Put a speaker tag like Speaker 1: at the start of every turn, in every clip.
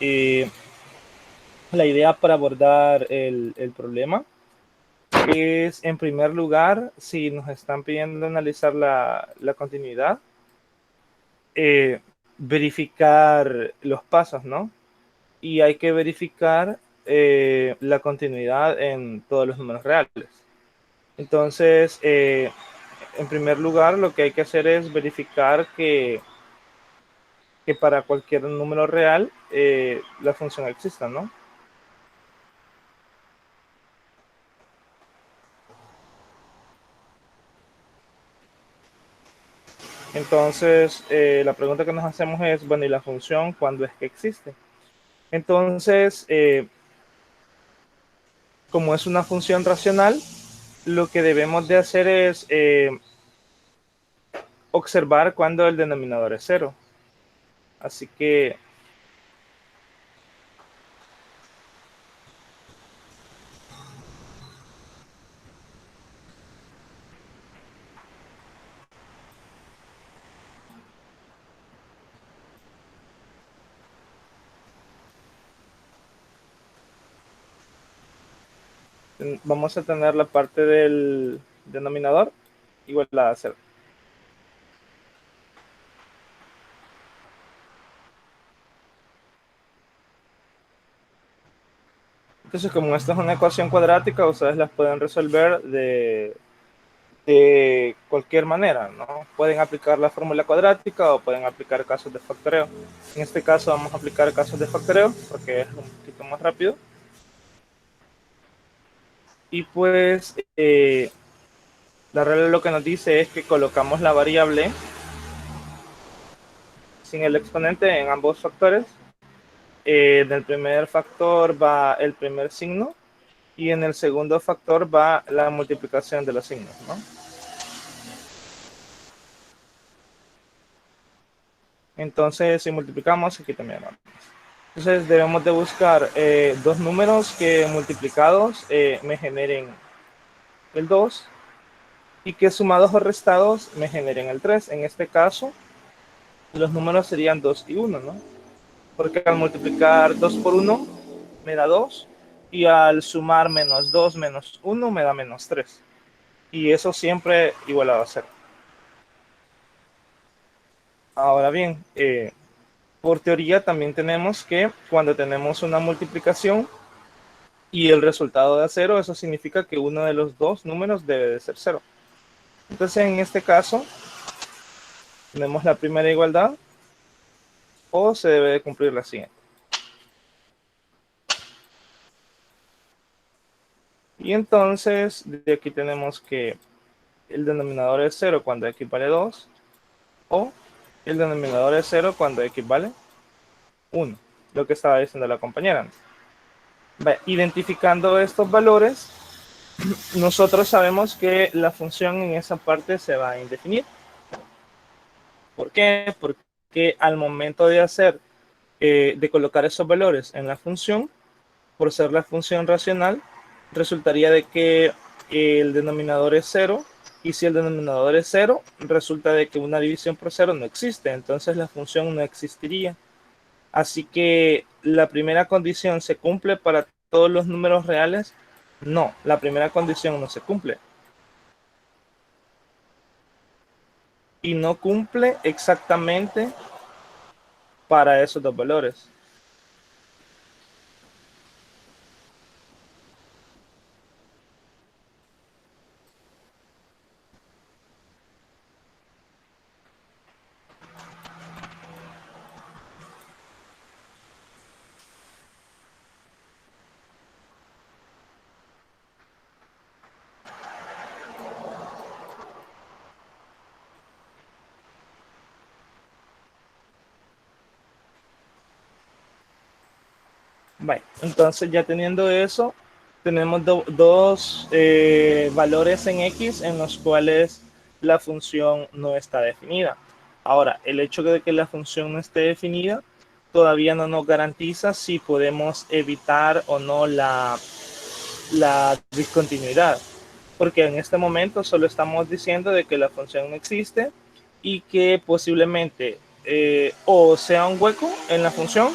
Speaker 1: Eh, la idea para abordar el problema es, en primer lugar, si nos están pidiendo analizar la continuidad, eh, verificar los pasos, ¿no? Y hay que verificar la continuidad en todos los números reales. Entonces, en primer lugar, lo que hay que hacer es verificar que para cualquier número real la función exista, ¿no? Entonces, la pregunta que nos hacemos es, bueno, ¿y la función cuándo es que existe? Entonces, como es una función racional, lo que debemos de hacer es observar cuando el denominador es cero. Así que vamos a tener la parte del denominador igual a cero. Entonces, como esta es una ecuación cuadrática, ustedes las pueden resolver de cualquier manera, ¿no? Pueden aplicar la fórmula cuadrática o pueden aplicar casos de factoreo. En este caso vamos a aplicar casos de factoreo porque es un poquito más rápido. Y pues la regla lo que nos dice es que colocamos la variable sin el exponente en ambos factores. En el primer factor va el primer signo y en el segundo factor va la multiplicación de los signos, ¿no? Entonces, si multiplicamos, aquí también vamos. Entonces, debemos de buscar dos números que multiplicados me generen el 2 y que sumados o restados me generen el 3. En este caso, los números serían 2 y 1, ¿no? Porque al multiplicar 2 por 1 me da 2 y al sumar menos 2 menos 1 me da menos 3. Y eso siempre igualado a 0. Ahora bien, por teoría también tenemos que cuando tenemos una multiplicación y el resultado da 0, eso significa que uno de los dos números debe de ser 0. Entonces, en este caso, tenemos la primera igualdad o se debe de cumplir la siguiente. Y entonces, de aquí tenemos que el denominador es 0 cuando x vale 2 o el denominador es 0 cuando x vale 1, lo que estaba diciendo la compañera. Identificando estos valores, nosotros sabemos que la función en esa parte se va a indefinir. ¿Por qué? Porque al momento de hacer, de colocar esos valores en la función, por ser la función racional, resultaría de que el denominador es 0 y si el denominador es 0, resulta de que una división por 0 no existe, entonces la función no existiría. Así que la primera condición se cumple para todos los números reales. No, la primera condición no se cumple. Y no cumple exactamente para esos dos valores. Vale, entonces ya teniendo eso, tenemos dos valores en x en los cuales la función no está definida. Ahora, el hecho de que la función no esté definida todavía no nos garantiza si podemos evitar o no la discontinuidad, porque en este momento solo estamos diciendo de que la función no existe y que posiblemente o sea un hueco en la función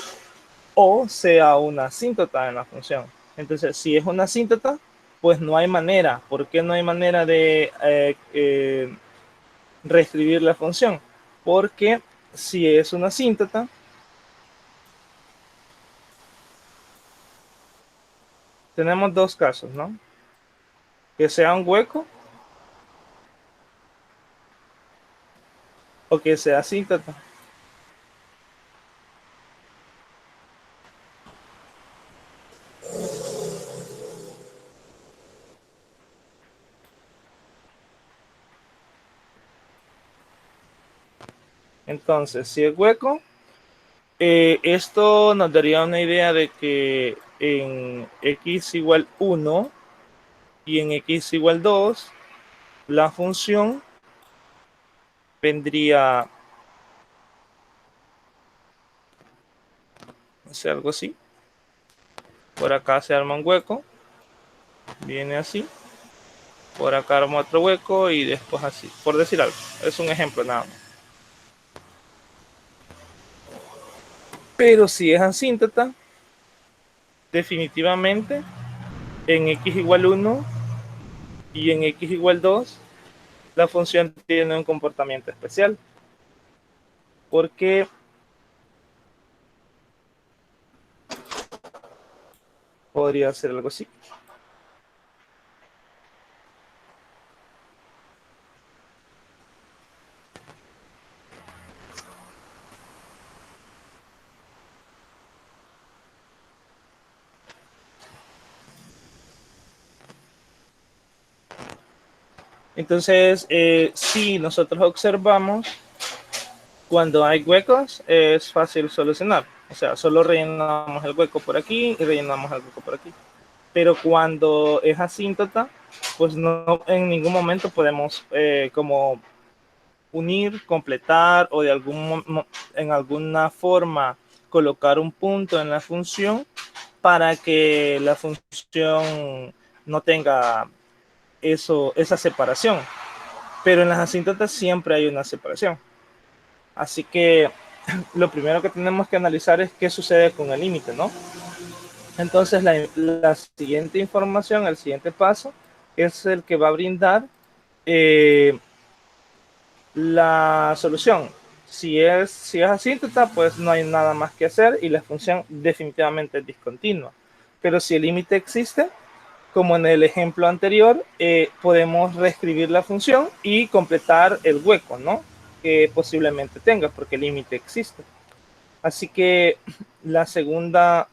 Speaker 1: o sea una asíntota en la función. Entonces, si es una asíntota, pues no hay manera. ¿Por qué no hay manera de reescribir la función? Porque si es una asíntota, tenemos dos casos, ¿no? Que sea un hueco o que sea asíntota. Entonces, si es hueco, esto nos daría una idea de que en x igual 1 y en x igual 2, la función vendría a ser algo así. Por acá se arma un hueco, viene así. Por acá arma otro hueco y después así. Por decir algo, es un ejemplo nada más. Pero si es asíntota, definitivamente en x igual 1 y en x igual 2, la función tiene un comportamiento especial. Porque podría ser algo así. Entonces, si nosotros observamos, cuando hay huecos es fácil solucionar. O sea, solo rellenamos el hueco por aquí y rellenamos el hueco por aquí. Pero cuando es asíntota, pues no en ningún momento podemos como unir, completar o de en alguna forma colocar un punto en la función para que la función no tenga esa separación. Pero en las asíntotas siempre hay una separación. Así que lo primero que tenemos que analizar es qué sucede con el límite, ¿no? Entonces la siguiente información, el siguiente paso, es el que va a brindar eh, la solución. Si es asíntota, pues no hay nada más que hacer y la función definitivamente es discontinua. Pero si el límite existe, como en el ejemplo anterior, podemos reescribir la función y completar el hueco, ¿no? Que posiblemente tenga, porque el límite existe. Así que la segunda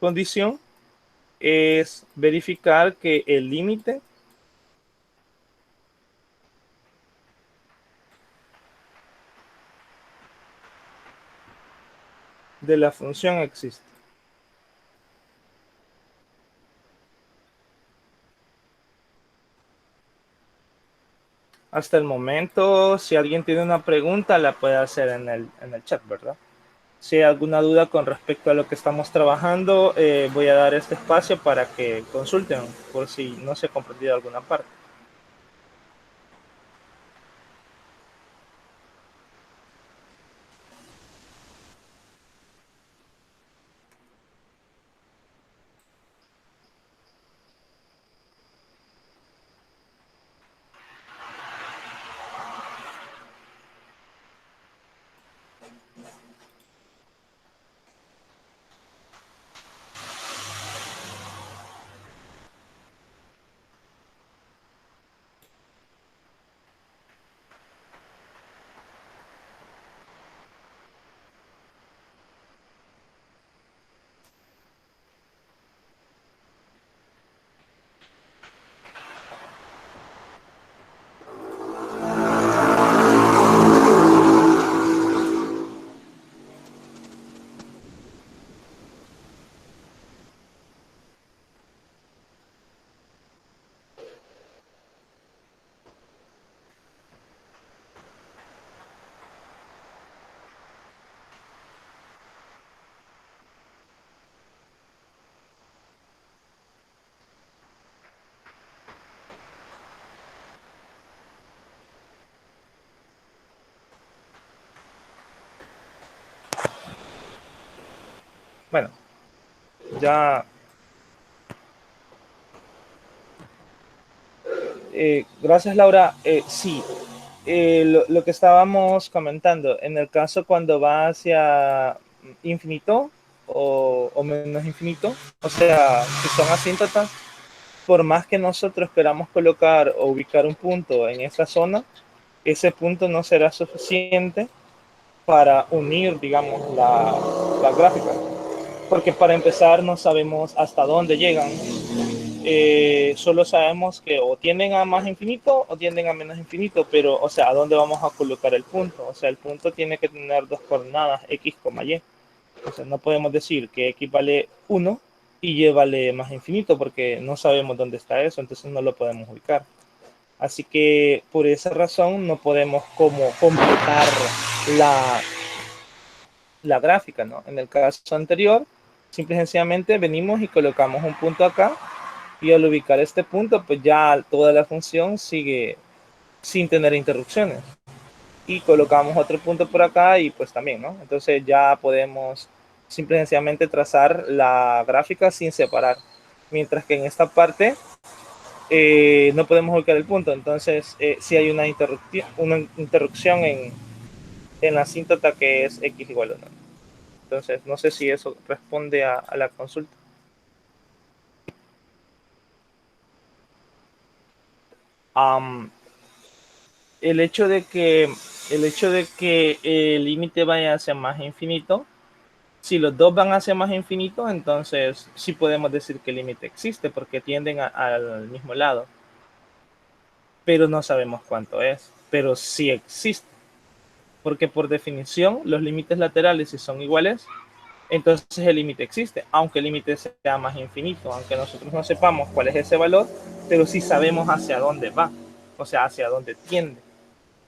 Speaker 1: condición es verificar que el límite de la función existe. Hasta el momento, si alguien tiene una pregunta, la puede hacer en el chat, ¿verdad? Si hay alguna duda con respecto a lo que estamos trabajando, voy a dar este espacio para que consulten por si no se ha comprendido alguna parte. Bueno, ya, gracias Laura. Sí, lo que estábamos comentando, en el caso cuando va hacia infinito o menos infinito, o sea, si son asíntotas, por más que nosotros queramos colocar o ubicar un punto en esa zona, ese punto no será suficiente para unir, digamos, la gráfica. Porque para empezar no sabemos hasta dónde llegan. Solo sabemos que o tienden a más infinito o tienden a menos infinito, pero, o sea, ¿a dónde vamos a colocar el punto? O sea, el punto tiene que tener dos coordenadas, x, y. O sea, no podemos decir que x vale 1 y y vale más infinito porque no sabemos dónde está eso, entonces no lo podemos ubicar. Así que por esa razón no podemos como completar la, la gráfica, ¿no? En el caso anterior, simple y sencillamente venimos y colocamos un punto acá y al ubicar este punto, pues ya toda la función sigue sin tener interrupciones. Y colocamos otro punto por acá y pues también, ¿no? Entonces ya podemos simple y sencillamente trazar la gráfica sin separar. Mientras que en esta parte no podemos ubicar el punto. Entonces si hay una interrupción en la asíntota que es x igual a 1. Entonces no sé si eso responde a la consulta. Um, el hecho de que el límite vaya hacia más infinito, si los dos van hacia más infinito, entonces sí podemos decir que el límite existe porque tienden al mismo lado, pero no sabemos cuánto es, pero sí existe, porque por definición los límites laterales si son iguales, entonces el límite existe, aunque el límite sea más infinito, aunque nosotros no sepamos cuál es ese valor, pero sí sabemos hacia dónde va, o sea, hacia dónde tiende.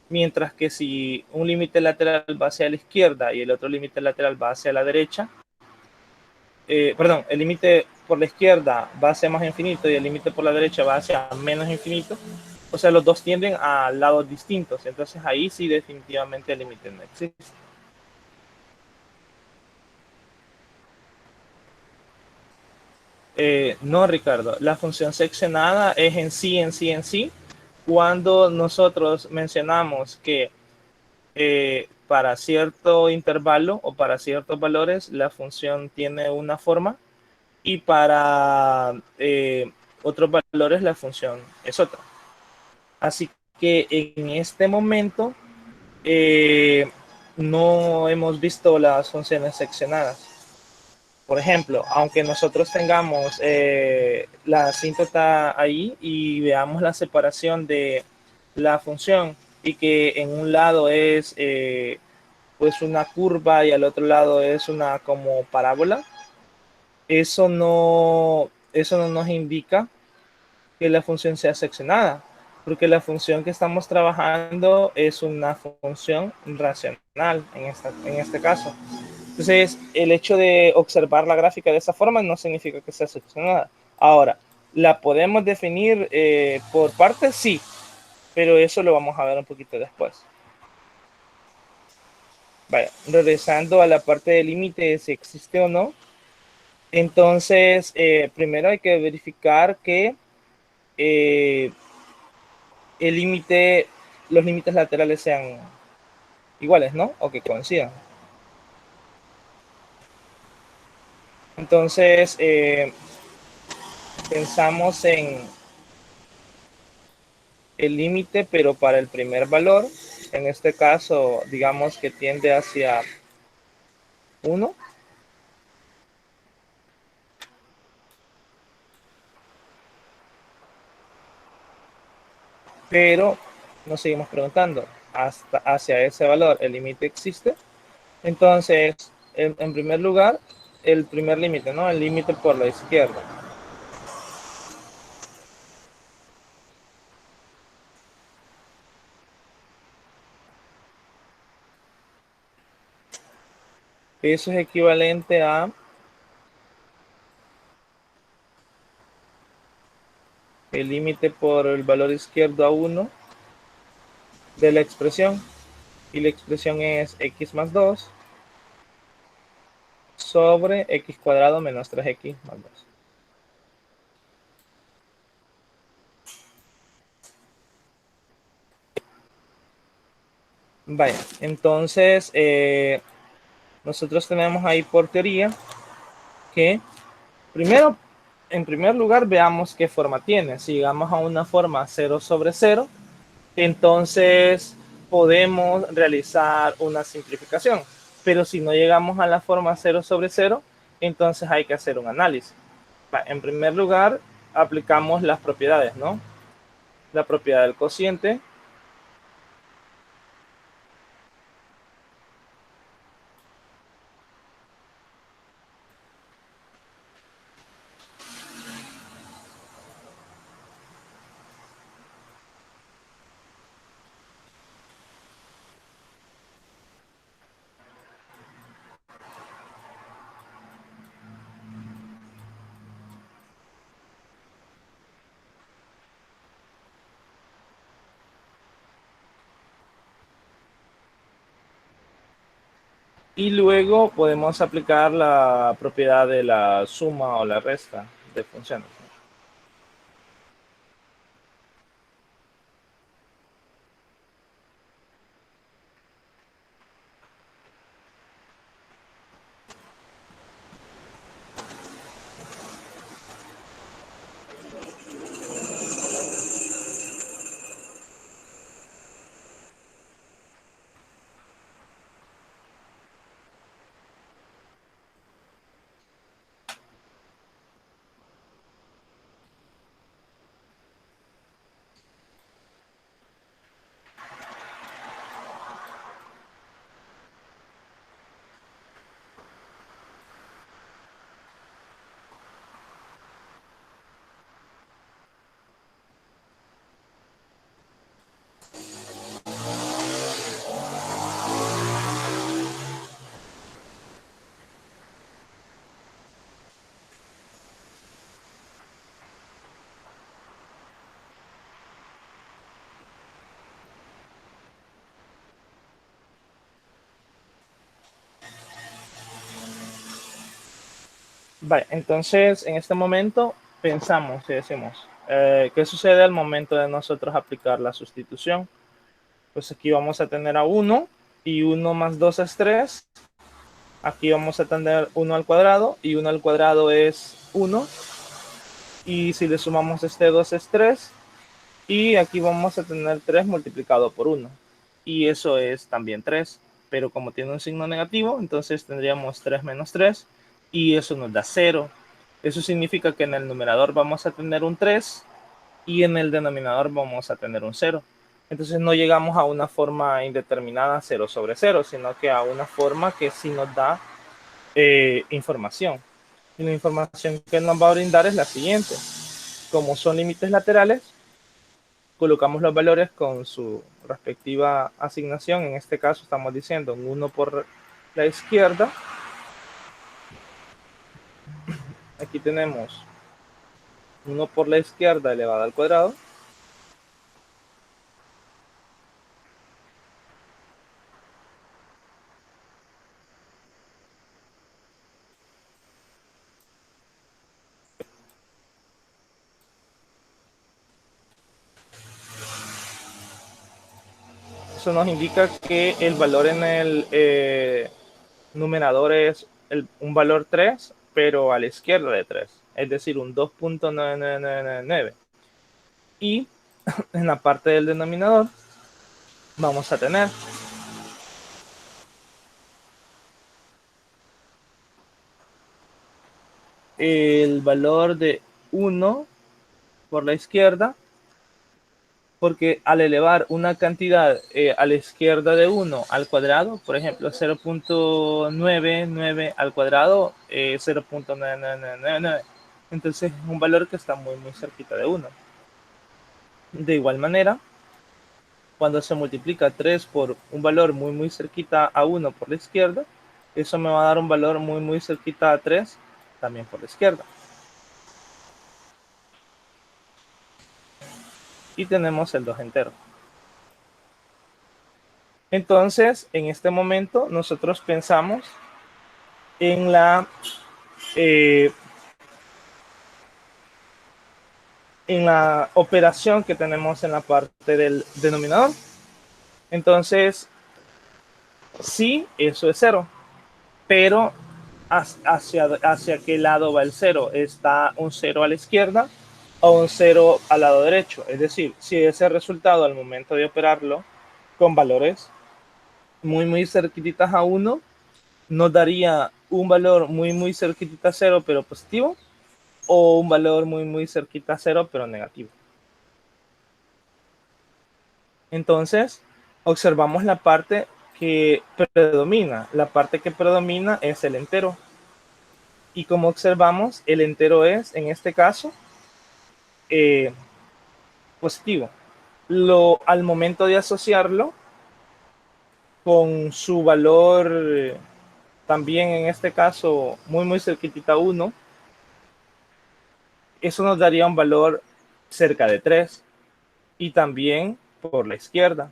Speaker 1: Mientras que si un límite lateral va hacia la izquierda y el otro límite lateral va hacia la derecha, perdón, el límite por la izquierda va hacia más infinito y el límite por la derecha va hacia menos infinito, o sea, los dos tienden a lados distintos, entonces ahí sí definitivamente el límite no existe. No, Ricardo, la función seccionada es en sí, cuando nosotros mencionamos que para cierto intervalo o para ciertos valores la función tiene una forma y para otros valores la función es otra. Así que en este momento eh, no hemos visto las funciones seccionadas. Por ejemplo, aunque nosotros tengamos la asíntota ahí y veamos la separación de la función y que en un lado es pues una curva y al otro lado es una como parábola, eso no nos indica que la función sea seccionada, porque la función que estamos trabajando es una función racional en este caso. Entonces, el hecho de observar la gráfica de esa forma no significa que sea seccionada. Ahora, ¿la podemos definir por partes? Sí, pero eso lo vamos a ver un poquito después. Vaya, regresando a la parte del límite, si existe o no. Entonces, primero hay que verificar que eh, el límite, los límites laterales sean iguales, ¿no? O que coincidan. Entonces, pensamos en el límite, pero para el primer valor, en este caso, digamos que tiende hacia 1, pero nos seguimos preguntando, hasta hacia ese valor, ¿el límite existe? Entonces, en primer lugar, el primer límite, ¿no? El límite por la izquierda. Eso es equivalente a el límite por el valor izquierdo a 1 de la expresión. Y la expresión es x más 2 sobre x cuadrado menos 3x más 2. Vaya, entonces nosotros tenemos ahí por teoría que primero, en primer lugar, veamos qué forma tiene. Si llegamos a una forma 0 sobre 0, entonces podemos realizar una simplificación. Pero si no llegamos a la forma 0 sobre 0, entonces hay que hacer un análisis. En primer lugar, aplicamos las propiedades, ¿no? La propiedad del cociente. Y luego podemos aplicar la propiedad de la suma o la resta de funciones. Vale, entonces en este momento pensamos y decimos, ¿qué sucede al momento de nosotros aplicar la sustitución? Pues aquí vamos a tener a 1 y 1 más 2 es 3. Aquí vamos a tener 1 al cuadrado y 1 al cuadrado es 1. Y si le sumamos este 2 es 3. Y aquí vamos a tener 3 multiplicado por 1. Y eso es también 3. Pero como tiene un signo negativo, entonces tendríamos 3 menos 3. Y eso nos da 0. Eso significa que en el numerador vamos a tener un 3 y en el denominador vamos a tener un 0. Entonces no llegamos a una forma indeterminada 0 sobre 0, sino que a una forma que sí nos da información. Y la información que nos va a brindar es la siguiente. Como son límites laterales, colocamos los valores con su respectiva asignación. En este caso estamos diciendo un 1 por la izquierda. Aquí tenemos 1 por la izquierda elevado al cuadrado. Eso nos indica que el valor en el numerador es un valor 3, pero a la izquierda de 3, es decir, un 2.9999. Y en la parte del denominador vamos a tener el valor de 1 por la izquierda, porque al elevar una cantidad a la izquierda de 1 al cuadrado, por ejemplo 0.99 al cuadrado, 0.9999, entonces es un valor que está muy muy cerquita de 1. De igual manera, cuando se multiplica 3 por un valor muy muy cerquita a 1 por la izquierda, eso me va a dar un valor muy muy cerquita a 3 también por la izquierda. Y tenemos el 2 entero. Entonces, en este momento, nosotros pensamos en eh, en la operación que tenemos en la parte del denominador. Entonces, sí, eso es cero, pero hacia qué lado va el cero. ¿Está un cero a la izquierda o un cero al lado derecho? Es decir, si ese resultado al momento de operarlo con valores muy cerquititas a uno, nos daría un valor muy cerquitita a cero, pero positivo, o un valor muy cerquita a cero, pero negativo. Entonces, observamos la parte que predomina. La parte que predomina es el entero. Y como observamos, el entero es, en este caso, eh, positivo. Al momento de asociarlo con su valor, también en este caso, muy cerquitita a 1, eso nos daría un valor cerca de 3 y también por la izquierda.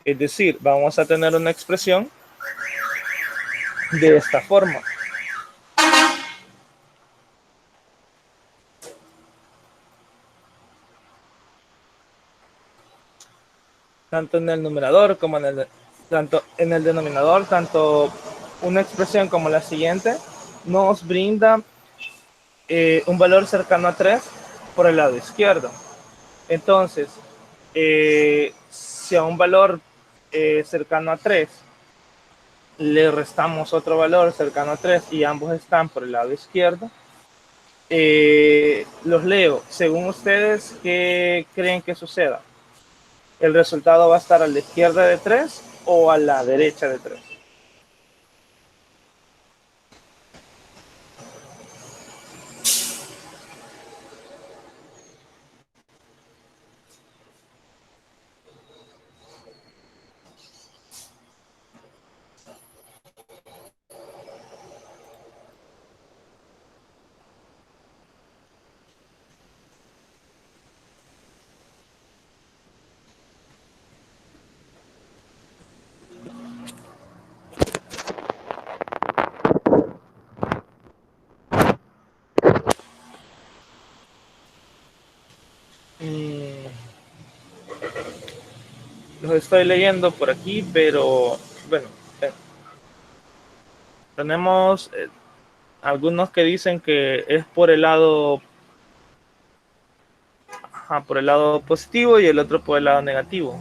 Speaker 1: Es decir, vamos a tener una expresión de esta forma. Tanto en el numerador como tanto en el denominador, tanto una expresión como la siguiente nos brinda un valor cercano a 3 por el lado izquierdo. Entonces, si a un valor cercano a 3 le restamos otro valor cercano a 3 y ambos están por el lado izquierdo, los leo. Según ustedes, ¿qué creen que suceda? ¿El resultado va a estar a la izquierda de 3 o a la derecha de 3? Los estoy leyendo por aquí, pero bueno, eh, tenemos algunos que dicen que es por el lado positivo y el otro por el lado negativo.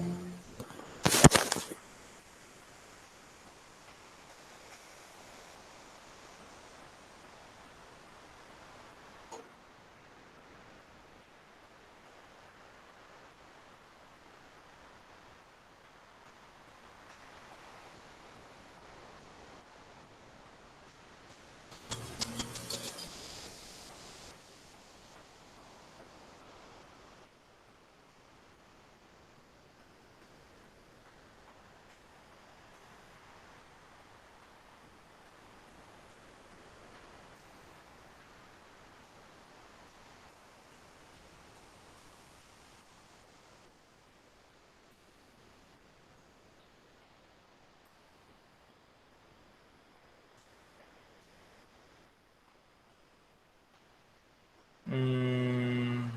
Speaker 1: Mm,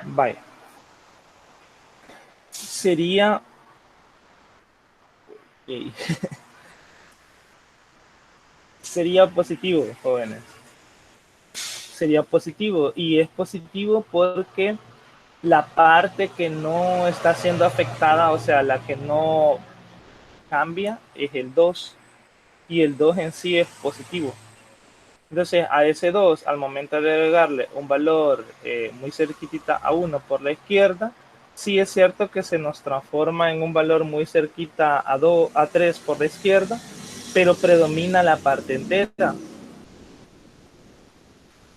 Speaker 1: vaya, sería, sería positivo, jóvenes. Sería positivo y es positivo porque la parte que no está siendo afectada, o sea, la que no cambia, es el 2 y el 2 en sí es positivo. Entonces, a ese 2 al momento de agregarle un valor muy cerquitita a 1 por la izquierda, sí es cierto que se nos transforma en un valor muy cerquita a 2, a 3 por la izquierda, pero predomina la parte entera.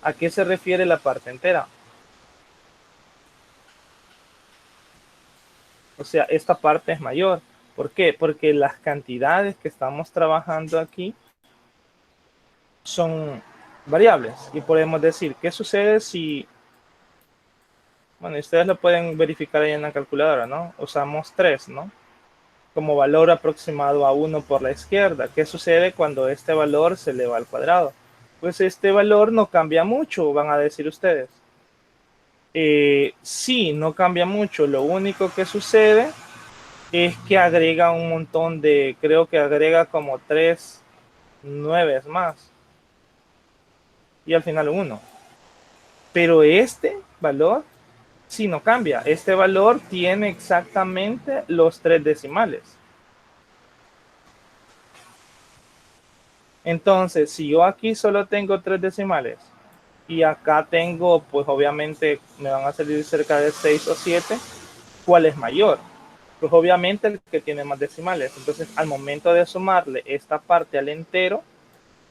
Speaker 1: ¿A qué se refiere la parte entera? O sea, esta parte es mayor. ¿Por qué? Porque las cantidades que estamos trabajando aquí son variables. Y podemos decir, ¿qué sucede si Bueno, y ustedes lo pueden verificar ahí en la calculadora, ¿no? Usamos 3, ¿no? Como valor aproximado a 1 por la izquierda. ¿Qué sucede cuando este valor se eleva al cuadrado? Pues este valor no cambia mucho, van a decir ustedes. Sí, no cambia mucho. Lo único que sucede es que agrega un montón de, creo que agrega como 3 9 más. Y al final 1. Pero este valor sí no cambia. Este valor tiene exactamente los 3 decimales. Entonces, si yo aquí solo tengo 3 decimales y acá tengo, pues obviamente me van a salir cerca de 6 o 7, ¿cuál es mayor? Pues obviamente el que tiene más decimales. Entonces, al momento de sumarle esta parte al entero,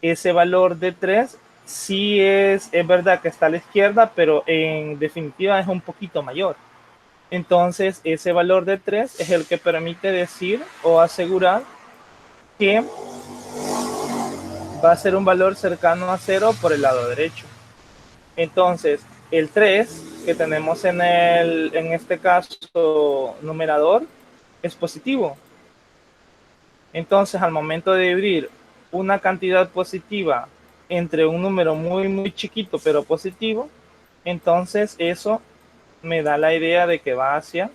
Speaker 1: ese valor de 3 sí es verdad que está a la izquierda, pero en definitiva es un poquito mayor. Entonces, ese valor de 3 es el que permite decir o asegurar que va a ser un valor cercano a 0 por el lado derecho. Entonces, el 3 que tenemos en este caso numerador es positivo. Entonces, al momento de dividir una cantidad positiva entre un número muy, muy chiquito, pero positivo, entonces eso me da la idea de que va hacia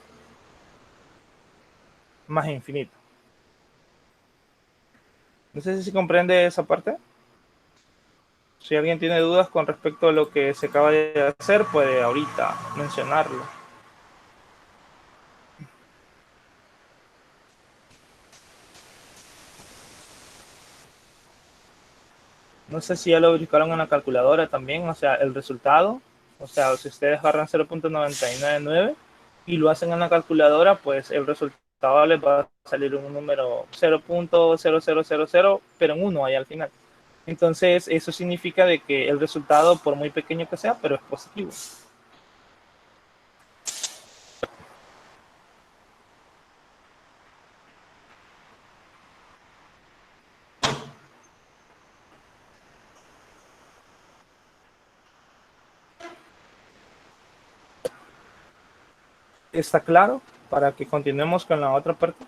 Speaker 1: más infinito. No sé si comprende esa parte. Si alguien tiene dudas con respecto a lo que se acaba de hacer, puede ahorita mencionarlo. No sé si ya lo verificaron en la calculadora también, o sea, el resultado. O sea, si ustedes agarran 0.999 y lo hacen en la calculadora, pues el resultado les va a salir un número 0.0000, pero en 1 ahí al final. Entonces, eso significa de que el resultado, por muy pequeño que sea, pero es positivo. ¿Está claro? Para que continuemos con la otra parte.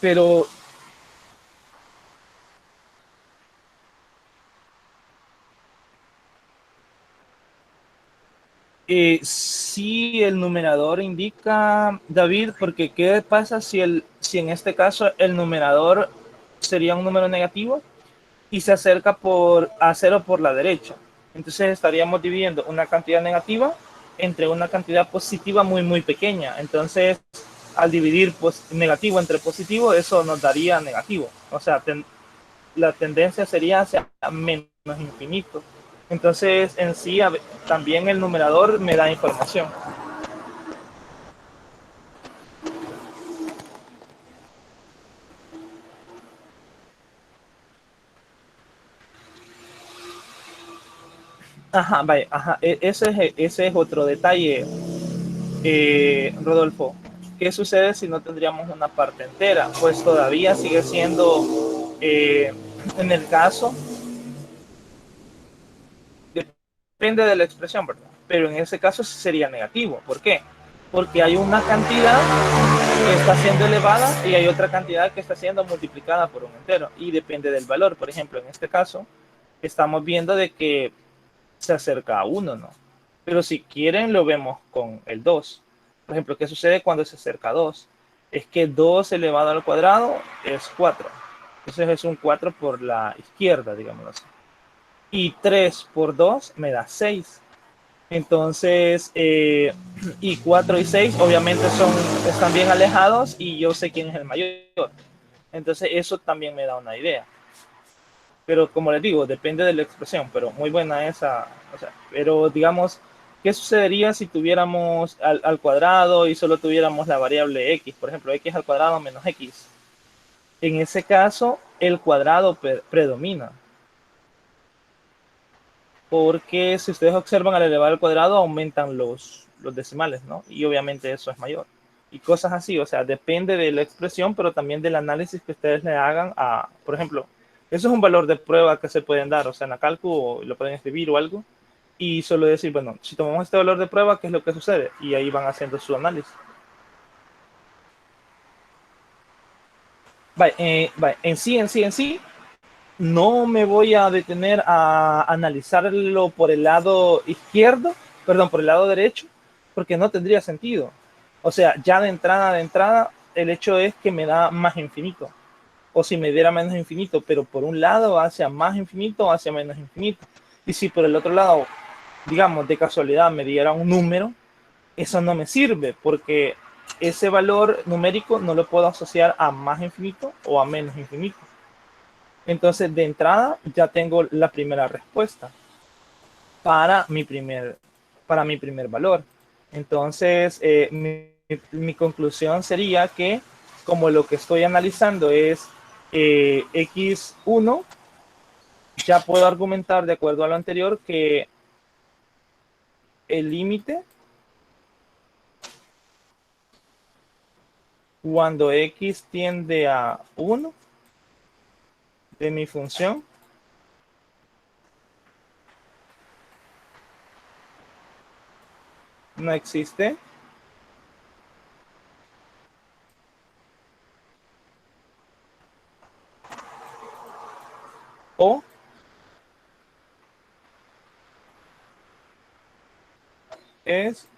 Speaker 1: Pero sí, el numerador indica, David, porque ¿qué pasa si en este caso el numerador sería un número negativo y se acerca a 0 por la derecha? Entonces estaríamos dividiendo una cantidad negativa entre una cantidad positiva muy, muy pequeña. Entonces, al dividir negativo entre positivo, eso nos daría negativo. O sea, la tendencia sería hacia menos infinito. Entonces, en sí, también el numerador me da información. Ajá, vaya, ajá. Ese es otro detalle, Rodolfo. ¿Qué sucede si no tendríamos una parte entera? Pues todavía sigue siendo, en el caso, depende de la expresión, ¿verdad? Pero en ese caso sería negativo. ¿Por qué? Porque hay una cantidad que está siendo elevada y hay otra cantidad que está siendo multiplicada por un entero y depende del valor. Por ejemplo, en este caso, estamos viendo de que se acerca a 1, ¿no? Pero si quieren, lo vemos con el 2. Por ejemplo, ¿qué sucede cuando se acerca a 2? Es que 2 elevado al cuadrado es 4. Entonces es un 4 por la izquierda, digamos así. Y 3 por 2 me da 6. Entonces, y 4 y 6 obviamente están bien alejados y yo sé quién es el mayor. Entonces, eso también me da una idea. Pero como les digo, depende de la expresión, pero muy buena esa. O sea, pero digamos, ¿qué sucedería si tuviéramos al cuadrado y solo tuviéramos la variable x? Por ejemplo, x al cuadrado menos x. En ese caso, el cuadrado predomina. Porque si ustedes observan al elevar al cuadrado aumentan los decimales, ¿no? Y obviamente eso es mayor. Y cosas así, o sea, depende de la expresión, pero también del análisis que ustedes le hagan a, por ejemplo, eso es un valor de prueba que se pueden dar, o sea, en la cálculo lo pueden escribir o algo, y solo decir, bueno, si tomamos este valor de prueba, ¿qué es lo que sucede? Y ahí van haciendo su análisis. Vale, en sí, no me voy a detener a analizarlo por el lado izquierdo, perdón, por el lado derecho, porque no tendría sentido. O sea, ya de entrada, el hecho es que me da más infinito. O si me diera menos infinito, pero por un lado hacia más infinito o hacia menos infinito. Y si por el otro lado, digamos, de casualidad me diera un número, eso no me sirve porque ese valor numérico no lo puedo asociar a más infinito o a menos infinito. Entonces, de entrada, ya tengo la primera respuesta para mi primer, para mi primer valor. Entonces, mi conclusión sería que como lo que estoy analizando es x1, ya puedo argumentar de acuerdo a lo anterior que el límite cuando x tiende a 1 de mi función no existe o es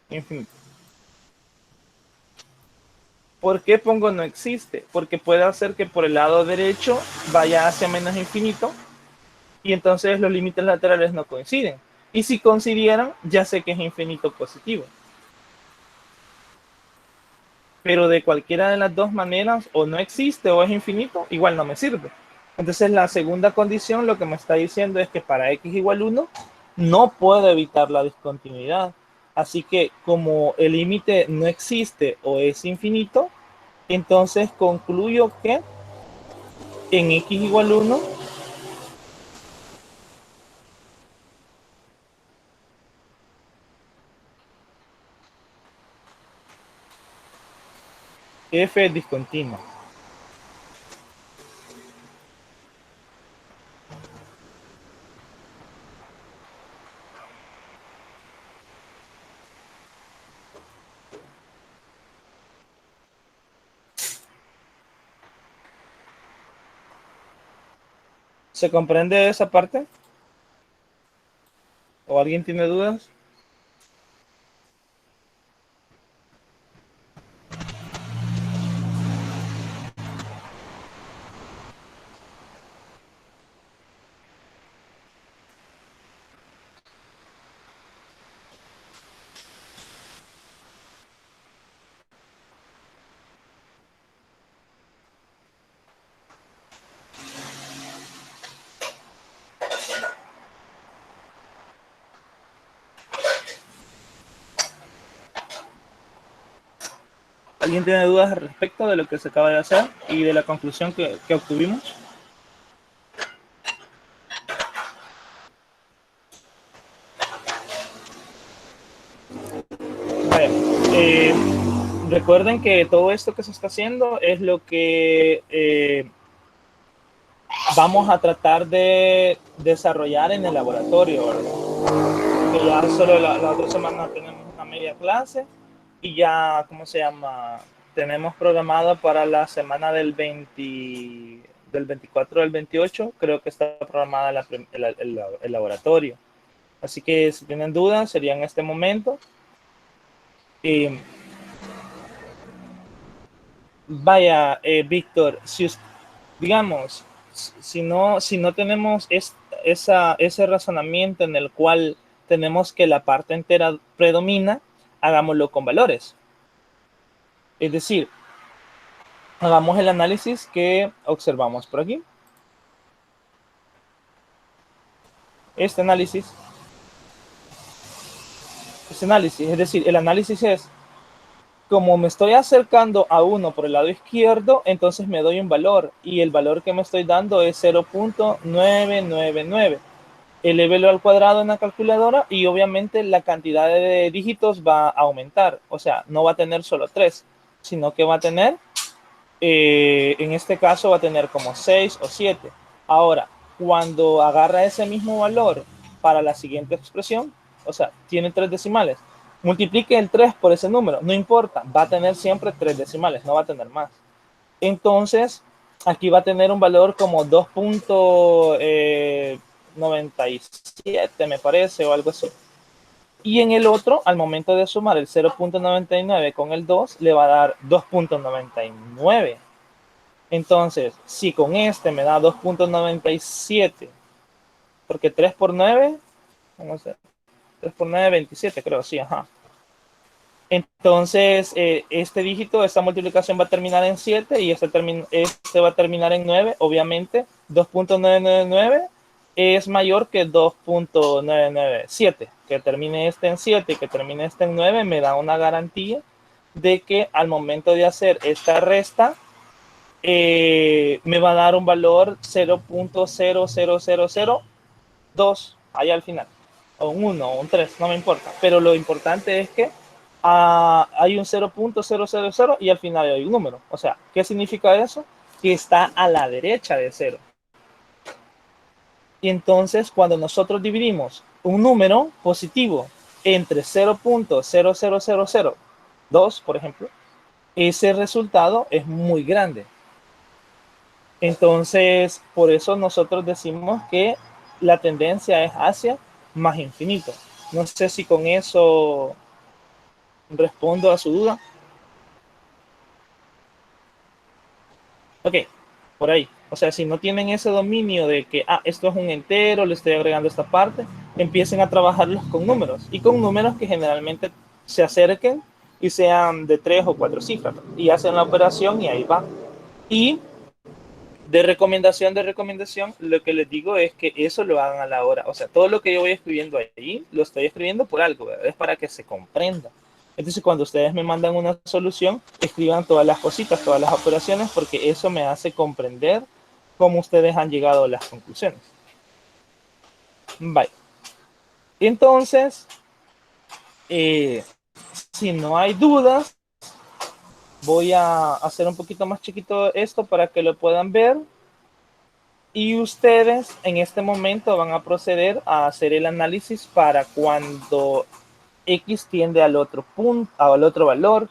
Speaker 1: infinito. ¿Por qué pongo no existe? Porque puede hacer que por el lado derecho vaya hacia menos infinito y entonces los límites laterales no coinciden. Y si coincidieran, ya sé que es infinito positivo. Pero de cualquiera de las dos maneras, o no existe o es infinito, igual no me sirve. Entonces la segunda condición lo que me está diciendo es que para x igual 1 no puedo evitar la discontinuidad. Así que como el límite no existe o es infinito, entonces concluyo que en x igual 1 f es discontinua. ¿Se comprende esa parte? ¿O alguien tiene dudas? ¿Alguien tiene dudas al respecto de lo que se acaba de hacer y de la conclusión que obtuvimos? Vale. Eh, Recuerden que todo esto que se está haciendo es lo que vamos a tratar de desarrollar en el laboratorio, ¿verdad? Que ya solo la otra semana tenemos una media clase y ya, ¿cómo se llama? Tenemos programado para la semana del 24 al 28, creo que está programada el laboratorio. Así que si tienen dudas, sería en este momento. Y vaya, Víctor, digamos, si no tenemos ese razonamiento en el cual tenemos que la parte entera predomina, hagámoslo con valores. Es decir, hagamos el análisis que observamos por aquí. Este análisis, es decir, el análisis es, como me estoy acercando a 1 por el lado izquierdo, entonces me doy un valor y el valor que me estoy dando es 0.999. Elévelo al cuadrado en la calculadora y obviamente la cantidad de dígitos va a aumentar. O sea, no va a tener solo 3, sino que va a tener, en este caso va a tener como 6 o 7. Ahora, cuando agarra ese mismo valor para la siguiente expresión, o sea, tiene 3 decimales. Multiplique el 3 por ese número, no importa, va a tener siempre 3 decimales, no va a tener más. Entonces, aquí va a tener un valor como 2.97, me parece, o algo así. Y en el otro, al momento de sumar el 0.99 con el 2, le va a dar 2.99. Entonces, si con este me da 2.97, porque 3 por 9, vamos a ver, 3 por 9, 27, creo, sí, ajá. Entonces, este dígito, esta multiplicación va a terminar en 7 y este va a terminar en 9. Obviamente, 2.999 es mayor que 2.997. Que termine este en 7 y que termine este en 9 me da una garantía de que al momento de hacer esta resta, me va a dar un valor 0.00002 ahí al final, o un 1 o un 3, no me importa, pero lo importante es que hay un 0.000 y al final hay un número. O sea, ¿qué significa eso? Que está a la derecha de 0. Y entonces cuando nosotros dividimos un número positivo entre 0.00002, por ejemplo, ese resultado es muy grande. Entonces, por eso nosotros decimos que la tendencia es hacia más infinito. No sé si con eso respondo a su duda. Ok, por ahí. O sea, si no tienen ese dominio de que, esto es un entero, le estoy agregando esta parte, empiecen a trabajarlos con números. Y con números que generalmente se acerquen y sean de 3 o 4 cifras. Y hacen la operación y ahí va. Y de recomendación, lo que les digo es que eso lo hagan a la hora. O sea, todo lo que yo voy escribiendo ahí, lo estoy escribiendo por algo, ¿verdad? Es para que se comprenda. Entonces, cuando ustedes me mandan una solución, escriban todas las cositas, todas las operaciones, porque eso me hace comprender cómo ustedes han llegado a las conclusiones. Bye. Entonces, si no hay dudas, voy a hacer un poquito más chiquito esto para que lo puedan ver. Y ustedes en este momento van a proceder a hacer el análisis para cuando X tiende al otro punto, al otro valor,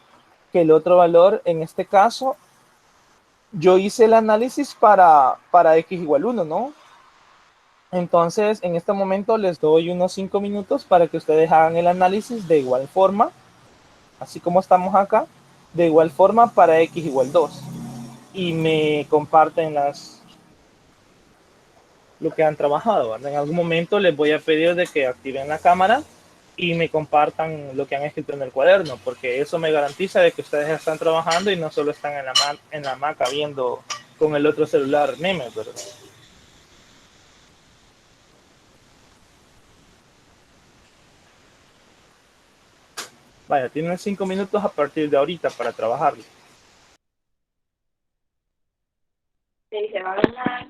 Speaker 1: que el otro valor, en este caso, yo hice el análisis para X igual 1, ¿no? Entonces, en este momento les doy unos 5 minutos para que ustedes hagan el análisis de igual forma, así como estamos acá, de igual forma para X igual 2. Y me comparten lo que han trabajado, ¿verdad? En algún momento les voy a pedir de que activen la cámara y me compartan lo que han escrito en el cuaderno, porque eso me garantiza de que ustedes están trabajando y no solo están en la hamaca viendo con el otro celular memes, ¿verdad? Vaya, tienen 5 minutos a partir de ahorita para trabajarlo. Sí, se va a ganar,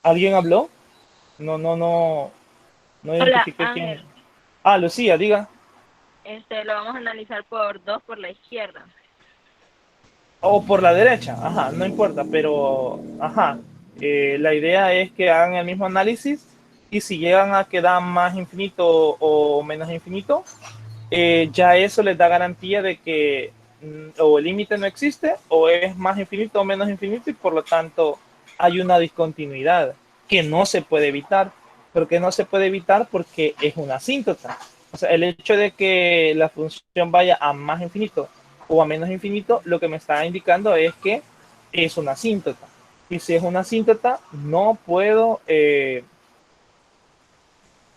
Speaker 1: ¿alguien habló? No, no, no, no
Speaker 2: Hola,
Speaker 1: identifiqué quién.
Speaker 2: Ángel.
Speaker 1: Lucía, diga.
Speaker 2: Lo vamos a analizar por 2 por la izquierda.
Speaker 1: O por la derecha, ajá, no importa, pero, ajá, la idea es que hagan el mismo análisis y si llegan a quedar más infinito o menos infinito, ya eso les da garantía de que o el límite no existe o es más infinito o menos infinito y por lo tanto hay una discontinuidad que no se puede evitar, pero que no se puede evitar porque es una asíntota. O sea, el hecho de que la función vaya a más infinito o a menos infinito, lo que me está indicando es que es una asíntota. Y si es una asíntota, no puedo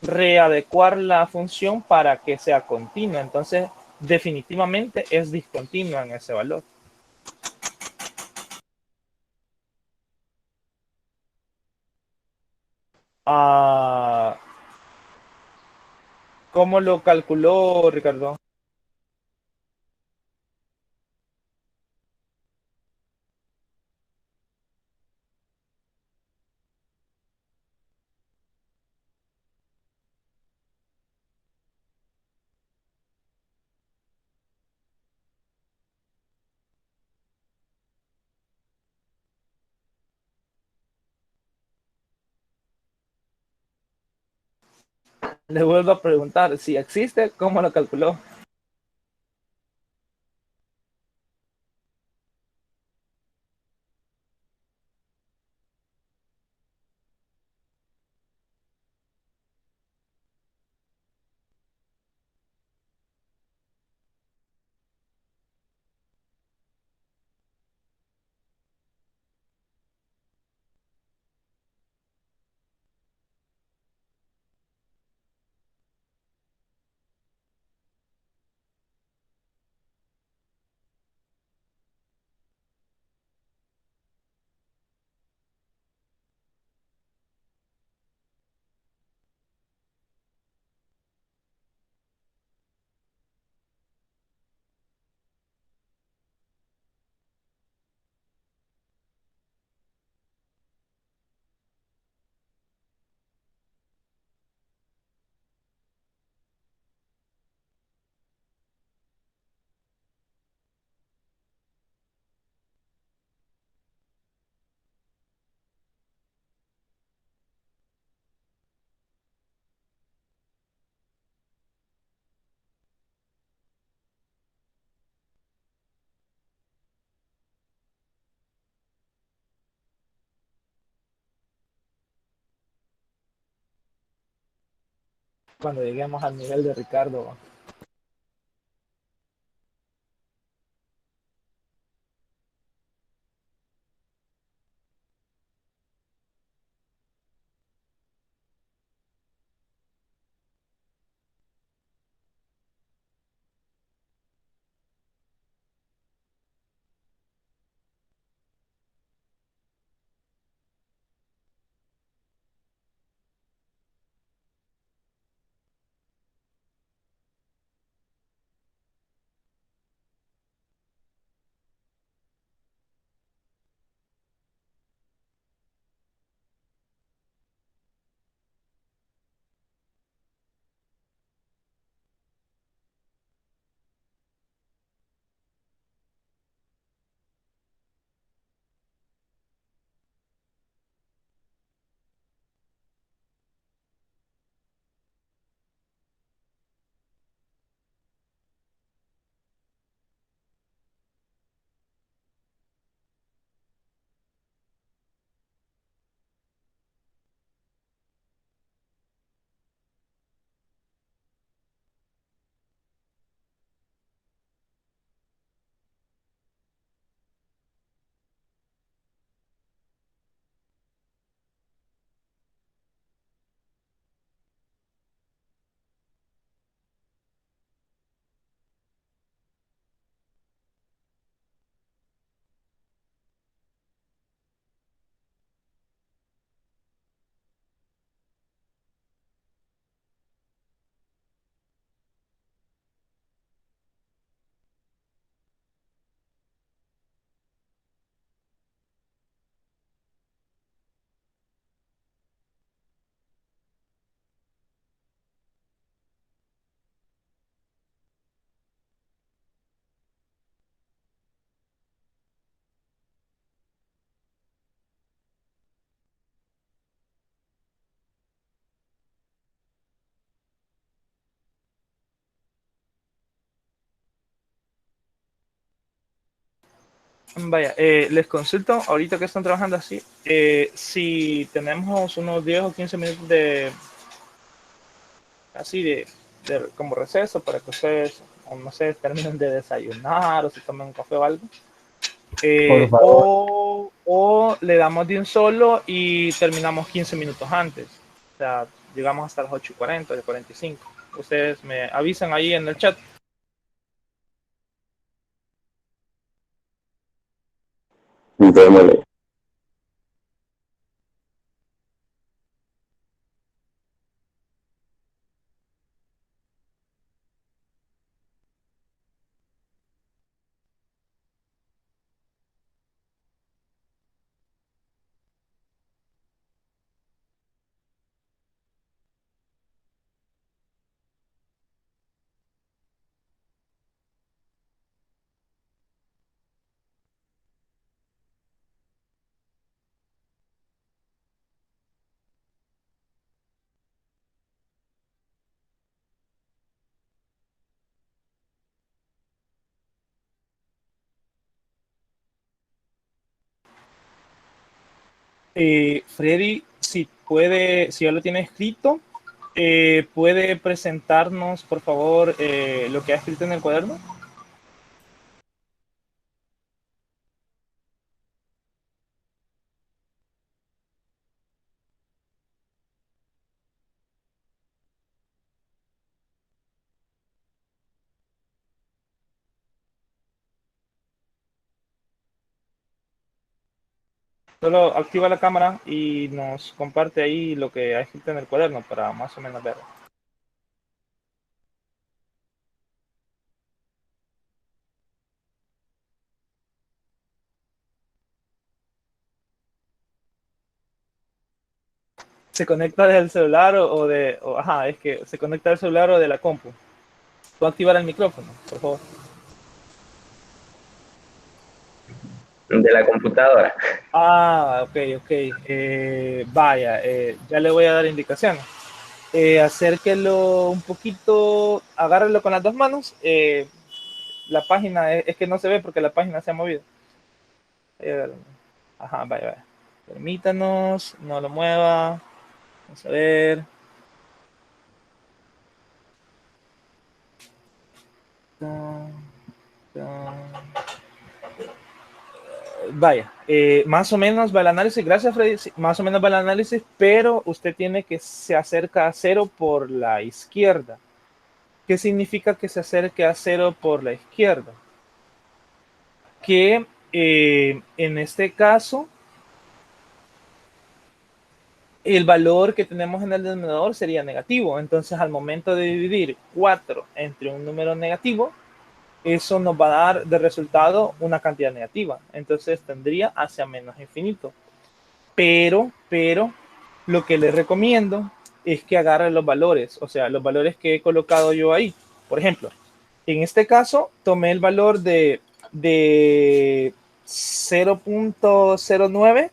Speaker 1: readecuar la función para que sea continua. Entonces, definitivamente es discontinua en ese valor. Ah, ¿cómo lo calculó Ricardo? Le vuelvo a preguntar si existe, ¿cómo lo calculó? Cuando lleguemos al nivel de Ricardo. Vaya, les consulto ahorita que están trabajando así, si tenemos unos 10 o 15 minutos de así de como receso para que ustedes, o no sé, terminen de desayunar o se tomen un café o algo.
Speaker 3: Por favor.
Speaker 1: O le damos de un solo y terminamos 15 minutos antes. O sea, llegamos hasta las 8:40, 8:45. Ustedes me avisan ahí en el chat.
Speaker 3: Démosle.
Speaker 1: Freddy, si puede, si ya lo tiene escrito, puede presentarnos, por favor, lo que ha escrito en el cuaderno. Solo activa la cámara y nos comparte ahí lo que ha escrito en el cuaderno para más o menos ver. ¿Se conecta del celular ajá, es que se conecta del celular o de la compu? ¿Puedo activar el micrófono, por favor?
Speaker 3: De la computadora.
Speaker 1: Ah, ok, ok. Vaya, ya le voy a dar indicaciones. Acérquelo un poquito, agárrelo con las dos manos. La página es que no se ve porque la página se ha movido. Ajá, vaya, vaya. Permítanos, no lo mueva. Vamos a ver. Vaya, más o menos va el análisis, gracias Freddy, sí, más o menos va el análisis, pero usted tiene que se acerca a cero por la izquierda. ¿Qué significa que se acerque a cero por la izquierda? Que en este caso el valor que tenemos en el denominador sería negativo. Entonces, al momento de dividir 4 entre un número negativo, eso nos va a dar de resultado una cantidad negativa. Entonces, tendría hacia menos infinito. Pero, lo que les recomiendo es que agarren los valores, o sea, los valores que he colocado yo ahí. Por ejemplo, en este caso, tomé el valor de 0.09.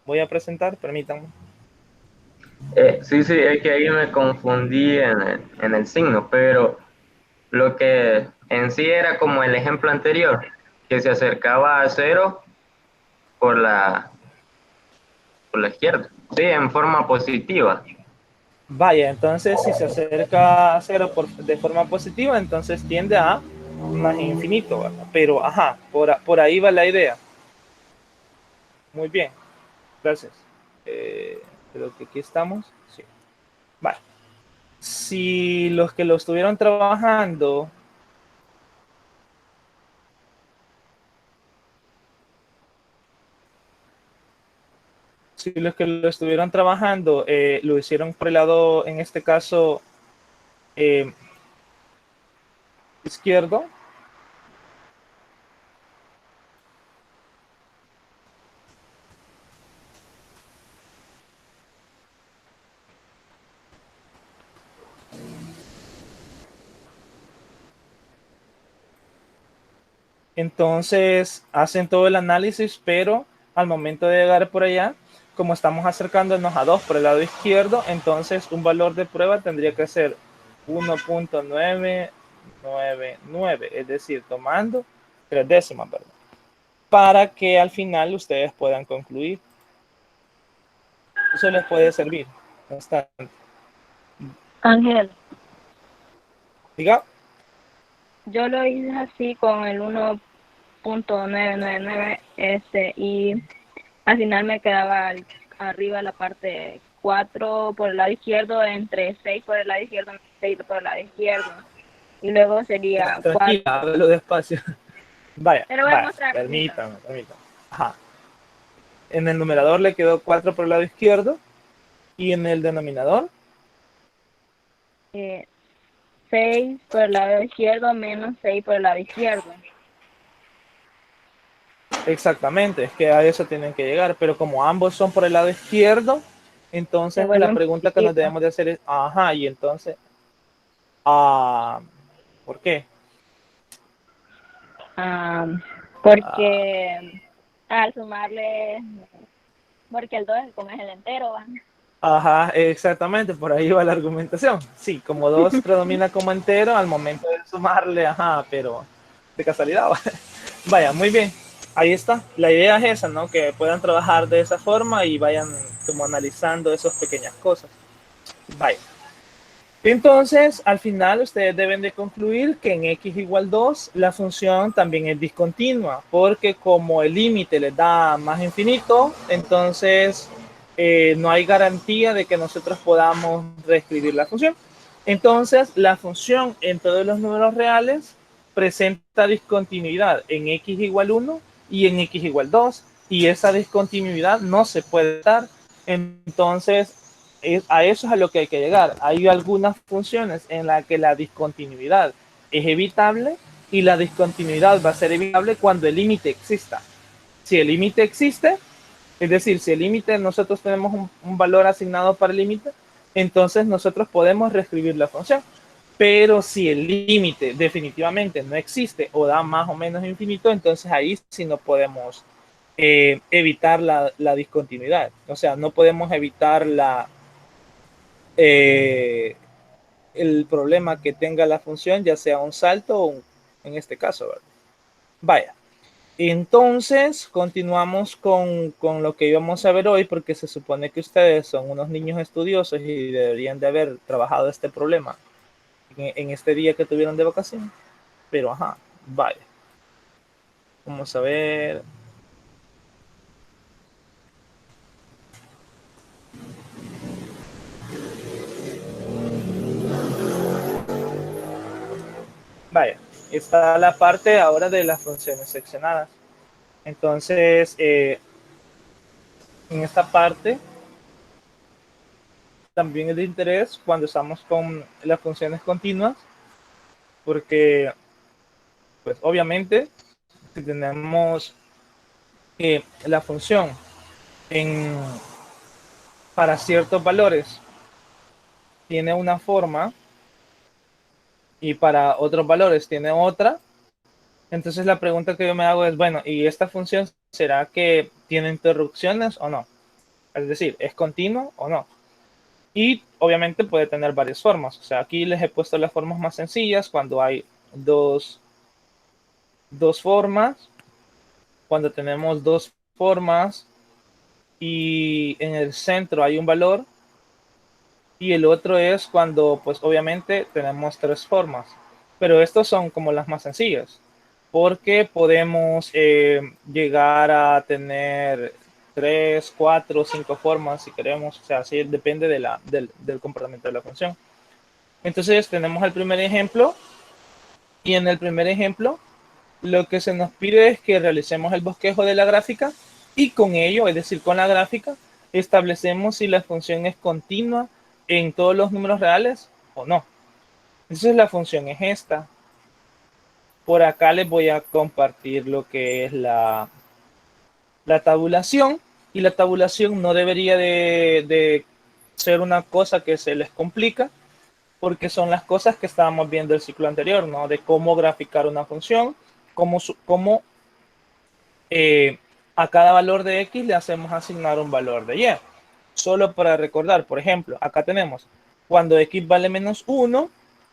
Speaker 1: Voy a presentar, permítanme.
Speaker 3: Sí, sí, es que ahí me confundí en el signo, pero lo que en sí era como el ejemplo anterior, que se acercaba a cero por por la izquierda, sí, en forma positiva.
Speaker 1: Vaya, entonces si se acerca a cero de forma positiva, entonces tiende a más infinito, ¿verdad? Pero, ajá, por ahí va la idea. Muy bien, gracias. Creo que aquí estamos. Sí. Vale. Si los que lo estuvieron trabajando, lo hicieron por el lado, en este caso, eh, izquierdo, entonces hacen todo el análisis, pero al momento de llegar por allá, como estamos acercándonos a 2 por el lado izquierdo, entonces un valor de prueba tendría que ser 1.999, es decir, tomando 3 décimas, ¿verdad? Para que al final ustedes puedan concluir. Eso les puede servir bastante.
Speaker 2: Ángel,
Speaker 1: Diga.
Speaker 2: yo lo hice así con el 1.999 y al final me quedaba arriba la parte 4 por el lado izquierdo, entre 6 por el lado izquierdo, 6 por el lado izquierdo. Y luego sería 4.
Speaker 1: Tranquila, hágalo despacio. Vaya,
Speaker 2: Pero voy a
Speaker 1: vaya,
Speaker 2: mostrar.
Speaker 1: permítame. Ajá. En el numerador le quedó 4 por el lado izquierdo y en el denominador
Speaker 2: 6 por el lado izquierdo menos 6 por el lado izquierdo.
Speaker 1: exactamente, es que a eso tienen que llegar, pero como ambos son por el lado izquierdo, entonces la pregunta que nos debemos de hacer es, ajá, y entonces, ¿por qué?
Speaker 2: Porque al sumarle, porque el 2 como es el entero, van.
Speaker 1: Ajá, exactamente, por ahí va la argumentación. Sí, como 2 predomina como entero al momento de sumarle, ajá, pero de casualidad. Vaya, muy bien. Ahí está. La idea es esa, ¿no? Que puedan trabajar de esa forma y vayan como analizando esas pequeñas cosas. Vaya. Entonces, al final ustedes deben de concluir que en x igual 2 la función también es discontinua, porque como el límite le da más infinito, entonces no hay garantía de que nosotros podamos reescribir la función. Entonces, la función en todos los números reales presenta discontinuidad en x igual 1 y en x igual 2, y esa discontinuidad no se puede dar. Entonces, a eso es a lo que hay que llegar. Hay algunas funciones en las que la discontinuidad es evitable y la discontinuidad va a ser evitable cuando el límite exista. Si el límite existe, es decir, si el límite nosotros tenemos un valor asignado para el límite, entonces nosotros podemos reescribir la función. Pero si el límite definitivamente no existe o da más o menos infinito, entonces ahí sí no podemos evitar la discontinuidad. O sea, no podemos evitar eh, el problema que tenga la función, ya sea un salto o en este caso, ¿verdad? Vaya. Entonces, continuamos con lo que íbamos a ver hoy, porque se supone que ustedes son unos niños estudiosos y deberían de haber trabajado este problema en este día que tuvieron de vacaciones. Pero, ajá, vaya. Vamos a ver. Vaya, está la parte ahora de las funciones seccionadas. Entonces, en esta parte también es de interés cuando estamos con las funciones continuas, porque, pues obviamente, si tenemos la función en, para ciertos valores tiene una forma y para otros valores tiene otra, entonces la pregunta que yo me hago es, bueno, ¿y esta función será que tiene interrupciones o no? Es decir, ¿es continuo o no? Y obviamente puede tener varias formas. O sea, aquí les he puesto las formas más sencillas cuando hay dos formas, cuando tenemos dos formas y en el centro hay un valor, y el otro es cuando pues obviamente tenemos tres formas, pero estos son como las más sencillas porque podemos llegar a tener tres, cuatro, cinco formas si queremos, o sea, sí depende del comportamiento de la función. Entonces tenemos el primer ejemplo, y en el primer ejemplo lo que se nos pide es que realicemos el bosquejo de la gráfica, y con ello, es decir, con la gráfica, establecemos si la función es continua en todos los números reales o no. Entonces la función es esta. Por acá les voy a compartir lo que es la tabulación, y la tabulación no debería de ser una cosa que se les complica, porque son las cosas que estábamos viendo el ciclo anterior, ¿no? De cómo graficar una función, cómo eh, a cada valor de x le hacemos asignar un valor de y. Solo para recordar, por ejemplo, acá tenemos cuando x vale menos 1,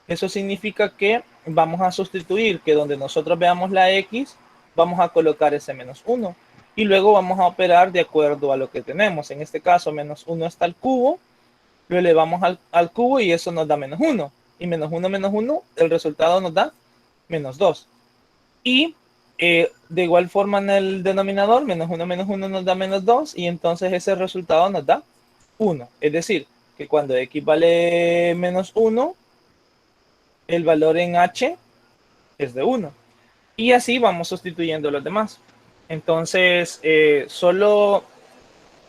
Speaker 1: eso significa que vamos a sustituir que donde nosotros veamos la x, vamos a colocar ese menos 1. Y luego vamos a operar de acuerdo a lo que tenemos. En este caso, menos 1 está al cubo, lo elevamos al cubo y eso nos da menos 1. Y menos 1, el resultado nos da menos 2. Y de igual forma en el denominador, menos uno nos da menos 2, y entonces ese resultado nos da 1. Es decir, que cuando x vale menos 1, el valor en h es de 1. Y así vamos sustituyendo los demás. Entonces, solo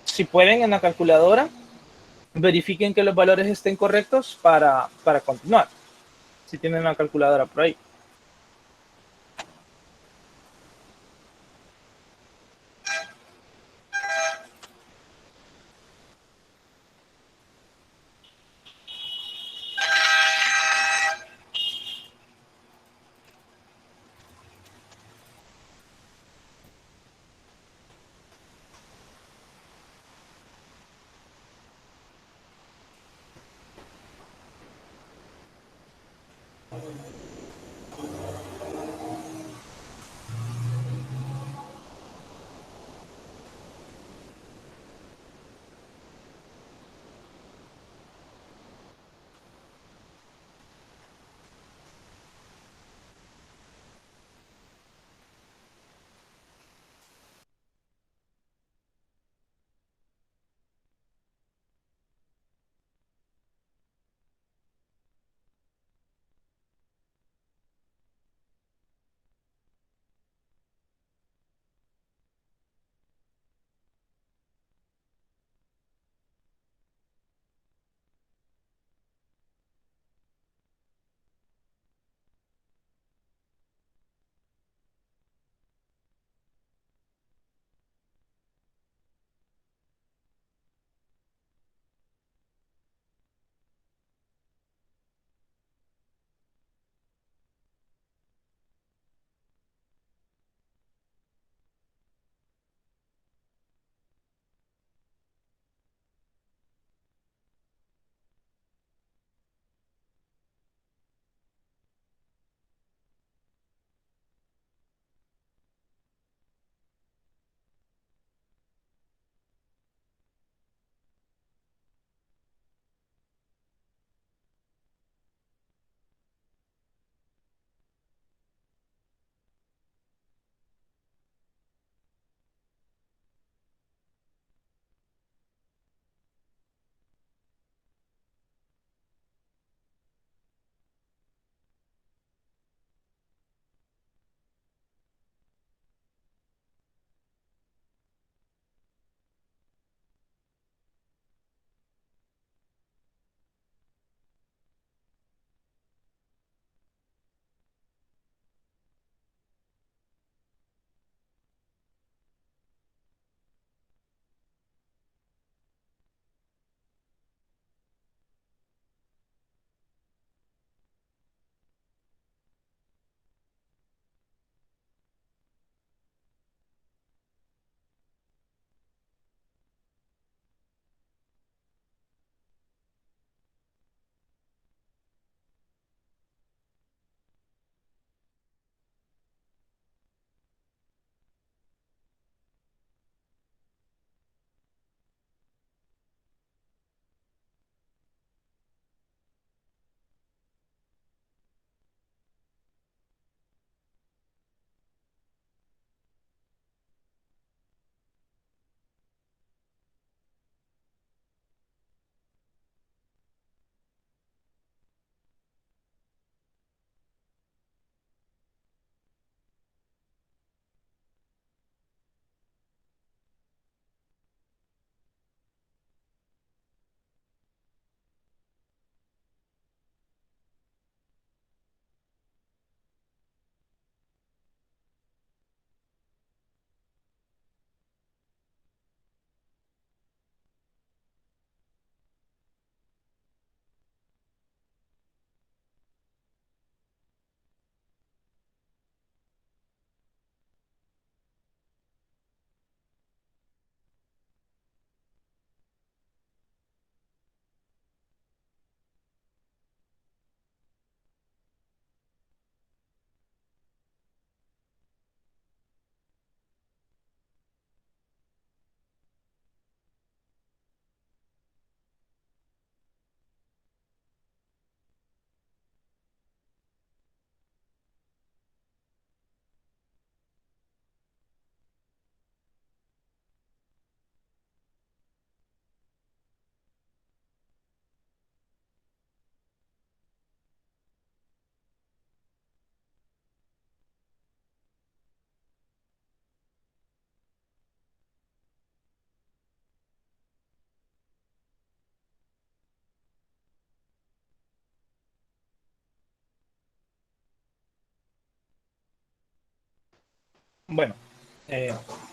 Speaker 1: si pueden en la calculadora, verifiquen que los valores estén correctos para continuar. Si tienen la calculadora por ahí. Bueno,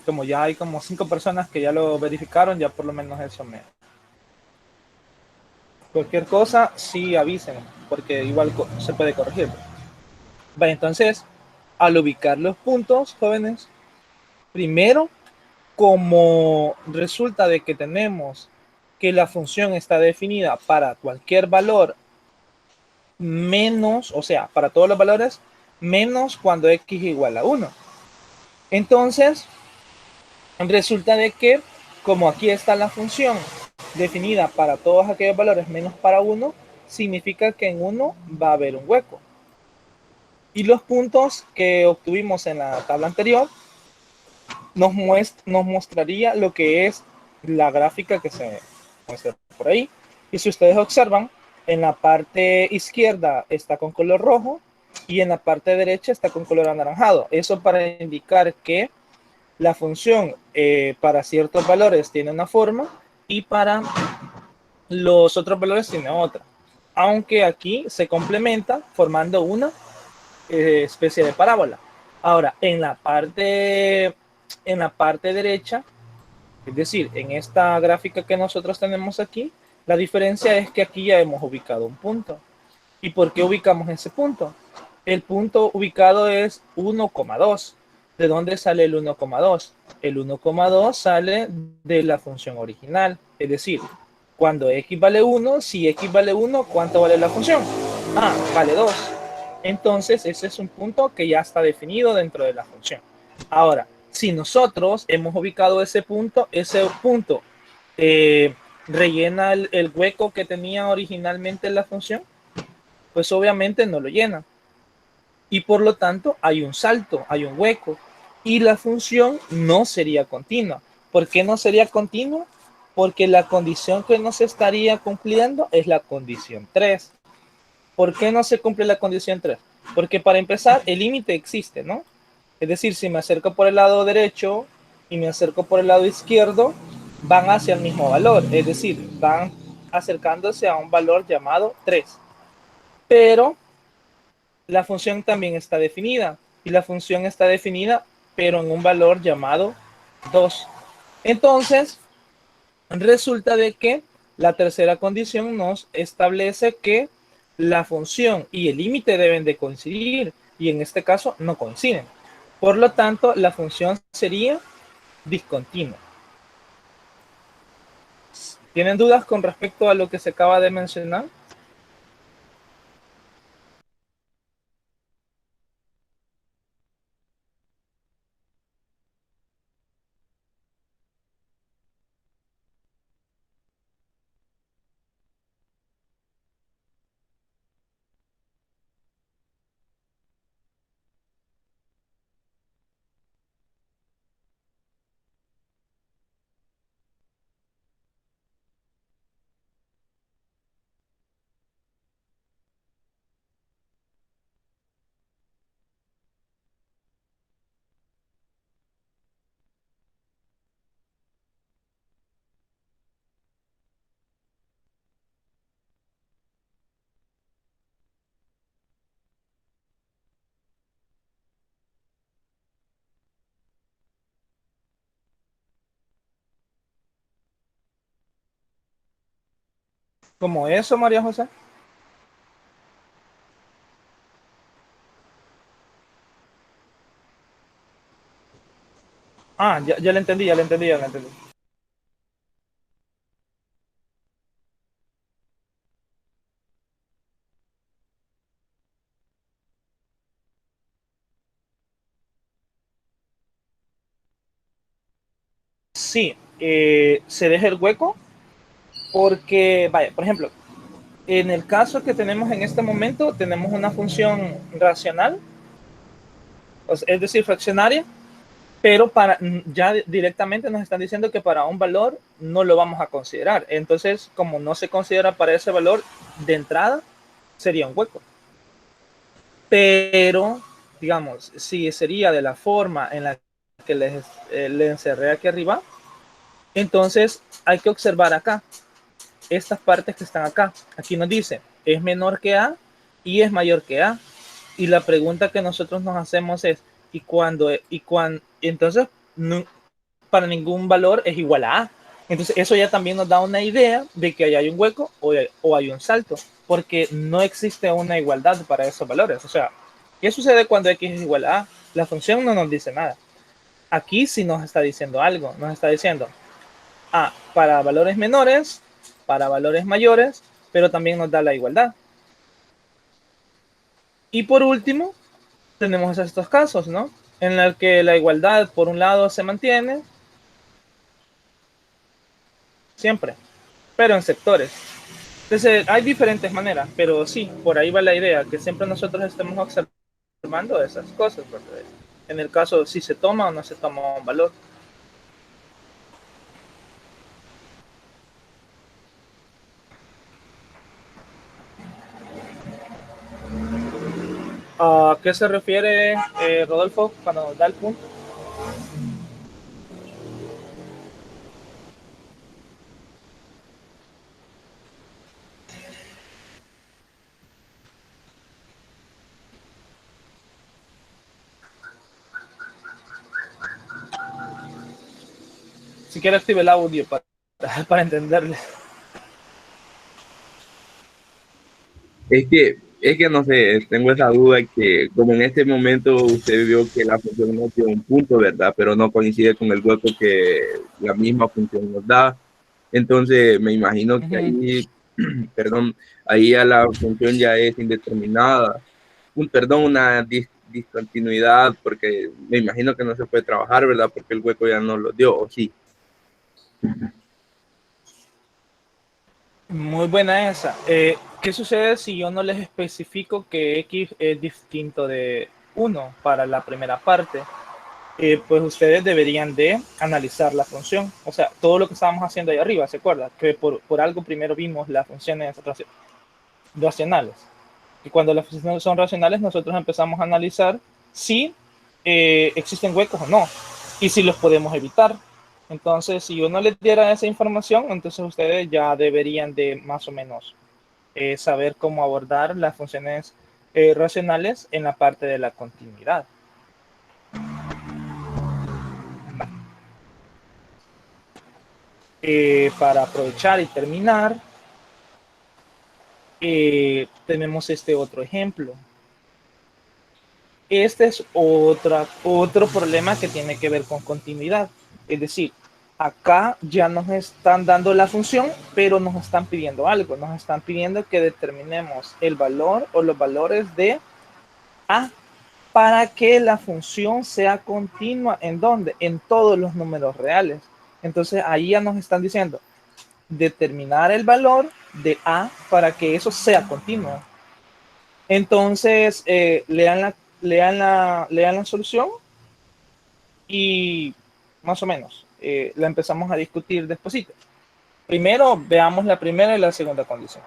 Speaker 1: como ya hay como 5 personas que ya lo verificaron, ya por lo menos eso me... Cualquier cosa, sí avisen, porque igual se puede corregir. Vale, entonces, al ubicar los puntos, jóvenes, primero, como resulta de que tenemos que la función está definida para cualquier valor menos, o sea, para todos los valores, menos cuando x igual a 1. Entonces, resulta de que, como aquí está la función definida para todos aquellos valores menos para 1, significa que en 1 va a haber un hueco. Y los puntos que obtuvimos en la tabla anterior nos mostraría lo que es la gráfica que se muestra por ahí. Y si ustedes observan, en la parte izquierda está con color rojo y en la parte derecha está con color anaranjado. Eso para indicar que la función para ciertos valores tiene una forma y para los otros valores tiene otra. Aunque aquí se complementa formando una especie de parábola. Ahora, en la parte derecha, es decir, en esta gráfica que nosotros tenemos aquí, la diferencia es que aquí ya hemos ubicado un punto. ¿Y por qué ubicamos ese punto? El punto ubicado es 1,2. ¿De dónde sale el 1,2? El 1,2 sale de la función original. Es decir, cuando x vale 1, si x vale 1, ¿cuánto vale la función? Ah, vale 2. Entonces, ese es un punto que ya está definido dentro de la función. Ahora, si nosotros hemos ubicado ese punto rellena el hueco que tenía originalmente la función, pues obviamente no lo llena. Y por lo tanto hay un salto, hay un hueco. Y la función no sería continua. ¿Por qué no sería continua? Porque la condición que no se estaría cumpliendo es la condición 3. ¿Por qué no se cumple la condición 3? Porque para empezar, el límite existe, ¿no? Es decir, si me acerco por el lado derecho y me acerco por el lado izquierdo, van hacia el mismo valor. Es decir, van acercándose a un valor llamado 3. Pero la función también está definida. Y la función está definida, pero en un valor llamado 2. Entonces, resulta de que la tercera condición nos establece que la función y el límite deben de coincidir. Y en este caso no coinciden. Por lo tanto, la función sería discontinua. ¿Tienen dudas con respecto a lo que se acaba de mencionar? ¿Como eso, María José? Ah, ya le entendí, ya le entendí, ya le entendí. Sí, se deja el hueco porque, vaya, por ejemplo, en el caso que tenemos en este momento, tenemos una función racional, es decir, fraccionaria, pero ya directamente nos están diciendo que para un valor no lo vamos a considerar. Entonces, como no se considera para ese valor de entrada, sería un hueco. Pero, digamos, si sería de la forma en la que le encerré aquí arriba, entonces hay que observar acá estas partes que están acá. Aquí nos dice, es menor que A y es mayor que A. Y la pregunta que nosotros nos hacemos es, Y entonces, para ningún valor es igual a A. Entonces, eso ya también nos da una idea de que ahí hay un hueco o hay un salto, porque no existe una igualdad para esos valores. O sea, ¿qué sucede cuando X es igual a A? La función no nos dice nada. Aquí sí nos está diciendo algo. Nos está diciendo, para valores menores, para valores mayores, pero también nos da la igualdad. Y por último, tenemos estos casos, ¿no? En el que la igualdad, por un lado, se mantiene siempre, pero en sectores. Entonces, hay diferentes maneras, pero sí, por ahí va la idea, que siempre nosotros estemos observando esas cosas, porque en el caso si se toma o no se toma un valor. ¿A qué se refiere Rodolfo cuando da el punto? Si quiere active el audio para entenderle.
Speaker 4: Es que no sé, tengo esa duda que como en este momento usted vio que la función no tiene un punto, ¿verdad? Pero no coincide con el hueco que la misma función nos da. Entonces me imagino que ahí, perdón, ahí ya la función ya es indeterminada. Perdón, una discontinuidad, porque me imagino que no se puede trabajar, ¿verdad? Porque el hueco ya no lo dio, ¿o sí?
Speaker 1: Muy buena esa. ¿Qué sucede si yo no les especifico que X es distinto de 1 para la primera parte? Pues ustedes deberían de analizar la función. O sea, todo lo que estábamos haciendo ahí arriba, ¿se acuerda? Que por algo primero vimos las funciones racionales. Y cuando las funciones son racionales, nosotros empezamos a analizar si existen huecos o no, y si los podemos evitar. Entonces, si yo no les diera esa información, entonces ustedes ya deberían de más o menos saber cómo abordar las funciones racionales en la parte de la continuidad. Para aprovechar y terminar, tenemos este otro ejemplo. Este es otro problema que tiene que ver con continuidad. Es decir, acá ya nos están dando la función, pero nos están pidiendo algo. Nos están pidiendo que determinemos el valor o los valores de A para que la función sea continua. ¿En dónde? En todos los números reales. Entonces ahí ya nos están diciendo determinar el valor de A para que eso sea continuo. Entonces, lean la solución y más o menos la empezamos a discutir despuesito. Primero, veamos la primera y la segunda condición.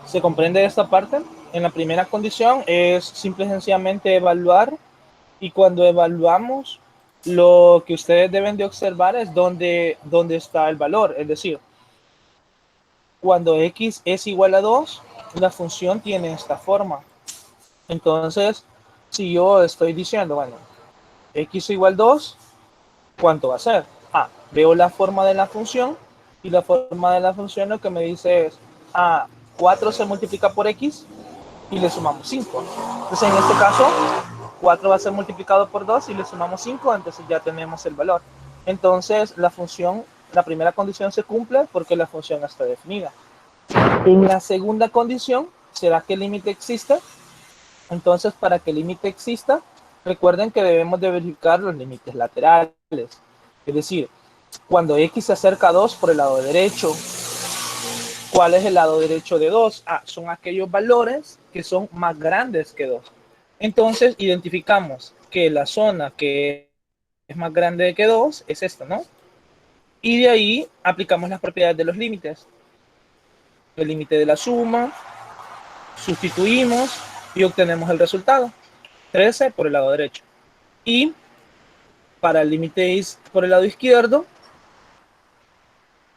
Speaker 1: ¿Se comprende esta parte? En la primera condición es simple y sencillamente evaluar, y cuando evaluamos, lo que ustedes deben de observar es dónde está el valor. Es decir, cuando x es igual a 2, la función tiene esta forma. Entonces, si yo estoy diciendo, bueno, x igual 2, ¿cuánto va a ser? Veo la forma de la función y la forma de la función lo que me dice es, 4 se multiplica por x y le sumamos 5. Entonces, en este caso, 4 va a ser multiplicado por 2 y le sumamos 5, entonces ya tenemos el valor. Entonces, la función, la primera condición se cumple porque la función está definida. En la segunda condición, ¿será que el límite existe? Entonces, para que el límite exista, recuerden que debemos de verificar los límites laterales. Es decir, cuando x se acerca a 2 por el lado derecho, ¿cuál es el lado derecho de 2? Son aquellos valores que son más grandes que 2. Entonces, identificamos que la zona que es más grande que 2 es esta, ¿no? Y de ahí aplicamos las propiedades de los límites. El límite de la suma, sustituimos y obtenemos el resultado. 13 por el lado derecho. Y para el límite por el lado izquierdo,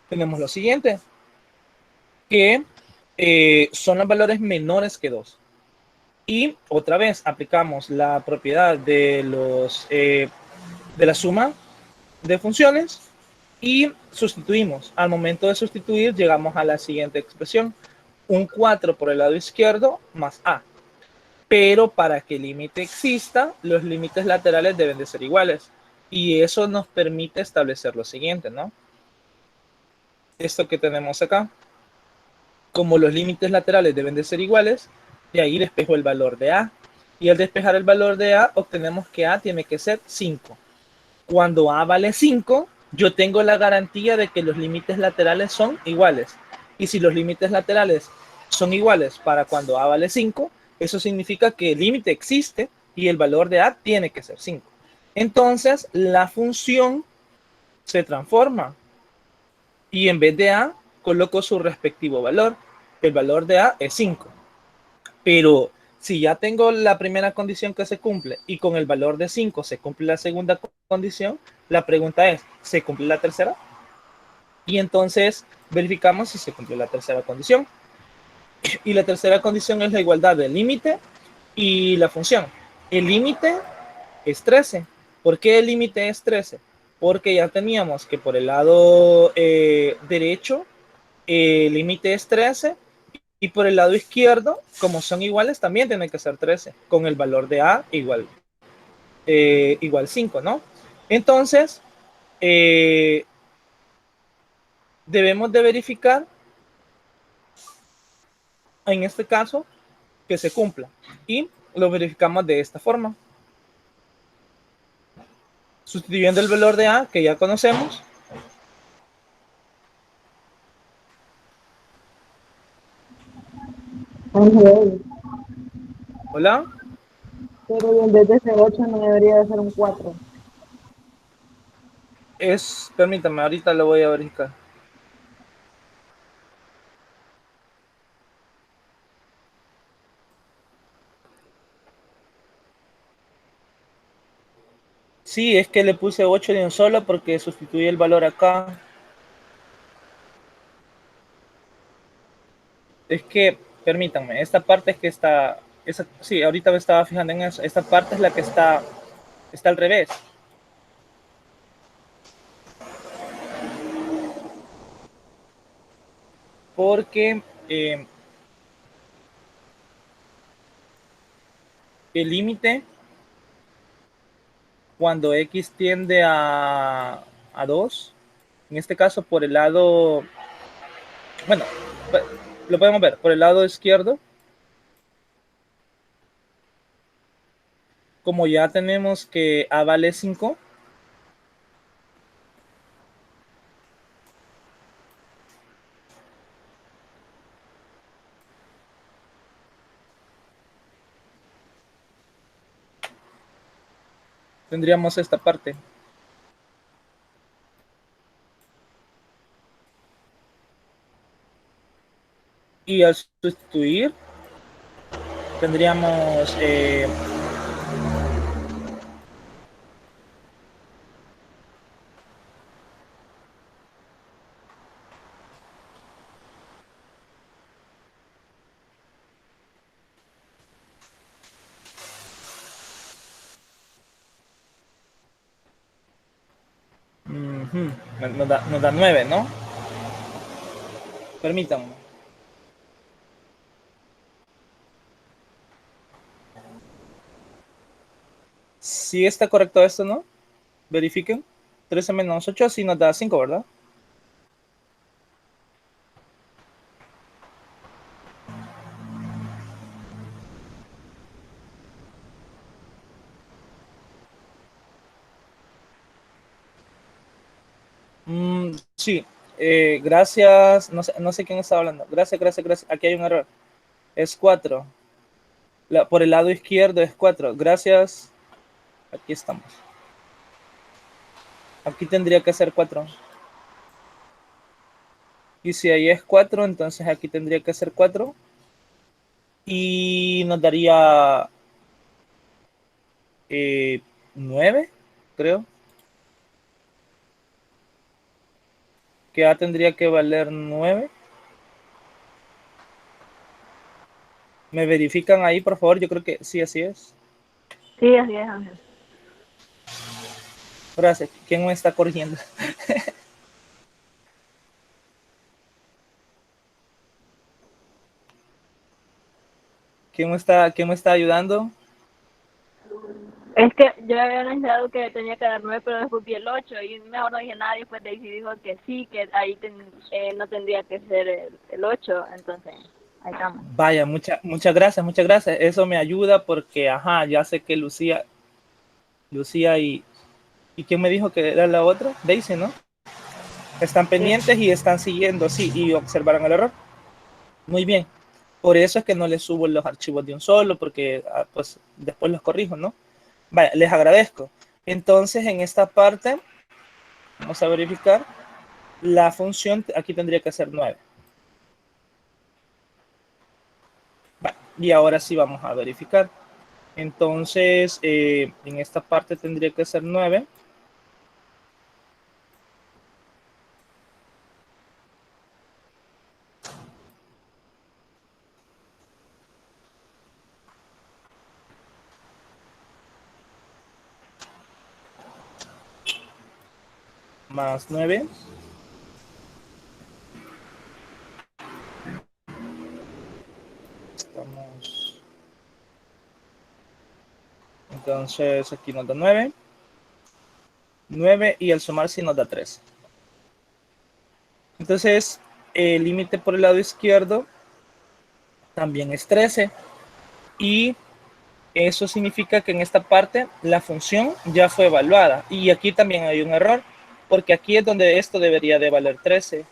Speaker 1: tenemos lo siguiente, que son los valores menores que 2. Y otra vez aplicamos la propiedad de la suma de funciones y sustituimos. Al momento de sustituir, llegamos a la siguiente expresión: un 4 por el lado izquierdo más a. Pero para que el límite exista, los límites laterales deben de ser iguales. Y eso nos permite establecer lo siguiente, ¿no? Esto que tenemos acá. Como los límites laterales deben de ser iguales, de ahí despejo el valor de a. Y al despejar el valor de a, obtenemos que a tiene que ser 5. Cuando a vale 5, yo tengo la garantía de que los límites laterales son iguales. Y si los límites laterales son iguales para cuando a vale 5, eso significa que el límite existe y el valor de a tiene que ser 5. Entonces, la función se transforma y en vez de a, coloco su respectivo valor. El valor de a es 5. Pero si ya tengo la primera condición que se cumple y con el valor de 5 se cumple la segunda condición, la pregunta es, ¿se cumple la tercera? Y entonces verificamos si se cumple la tercera condición. Y la tercera condición es la igualdad del límite y la función. El límite es 13. ¿Por qué el límite es 13? Porque ya teníamos que por el lado derecho el límite es 13 y por el lado izquierdo, como son iguales, también tiene que ser 13, con el valor de a igual 5, ¿no? Entonces, debemos de verificar, en este caso, que se cumpla. Y lo verificamos de esta forma. Sustituyendo el valor de a, que ya conocemos.
Speaker 2: Ángel,
Speaker 1: Hola.
Speaker 2: pero en vez de ser 8 no debería de ser un 4.
Speaker 1: Permítame, ahorita lo voy a verificar. Sí, es que le puse 8 de un solo porque sustituí el valor acá. Es que, permítanme, esta parte es que está, sí, ahorita me estaba fijando en eso, esta parte es la que está al revés. Porque el límite, cuando x tiende a 2, en este caso por el lado, bueno, lo podemos ver, por el lado izquierdo, como ya tenemos que a vale 5, tendríamos esta parte. Y al sustituir, tendríamos Nos da 9, ¿no? Permítanme. Si está correcto esto, ¿no? Verifiquen. 13 menos 8, sí nos da 5, ¿verdad? Sí. Gracias. No sé quién está hablando. Gracias. Aquí hay un error. Es 4. Por el lado izquierdo es 4. Gracias. Aquí estamos. Aquí tendría que ser 4. Y si ahí es 4, entonces aquí tendría que ser 4. Y nos daría 9, creo. Que A tendría que valer 9. ¿Me verifican ahí, por favor? Yo creo que sí, así es.
Speaker 2: Sí, así es, Ángel.
Speaker 1: Gracias. ¿Quién me está corrigiendo? ¿Quién me está ayudando?
Speaker 2: Es que yo había anunciado que tenía que dar 9, pero después vi el 8 y mejor no dije nada. Y después Daisy dijo que sí, que ahí no tendría que ser el 8. Entonces, ahí estamos.
Speaker 1: Vaya, muchas gracias. Eso me ayuda porque, ajá, ya sé que Lucía ¿y quién me dijo que era la otra? Daisy, ¿no? Están
Speaker 2: Sí,
Speaker 1: pendientes y están siguiendo, sí, y observaron el error. Muy bien. Por eso es que no les subo los archivos de un solo, porque pues después los corrijo, ¿no? Vaya, les agradezco. Entonces, en esta parte, vamos a verificar. La función aquí tendría que ser 9. Vale, y ahora sí vamos a verificar. Entonces, en esta parte tendría que ser 9. Más 9. Estamos. Entonces, aquí nos da 9. 9 y al sumar sí nos da 3. Entonces, el límite por el lado izquierdo también es 13. Y eso significa que en esta parte la función ya fue evaluada. Y aquí también hay un error, porque aquí es donde esto debería de valer 13.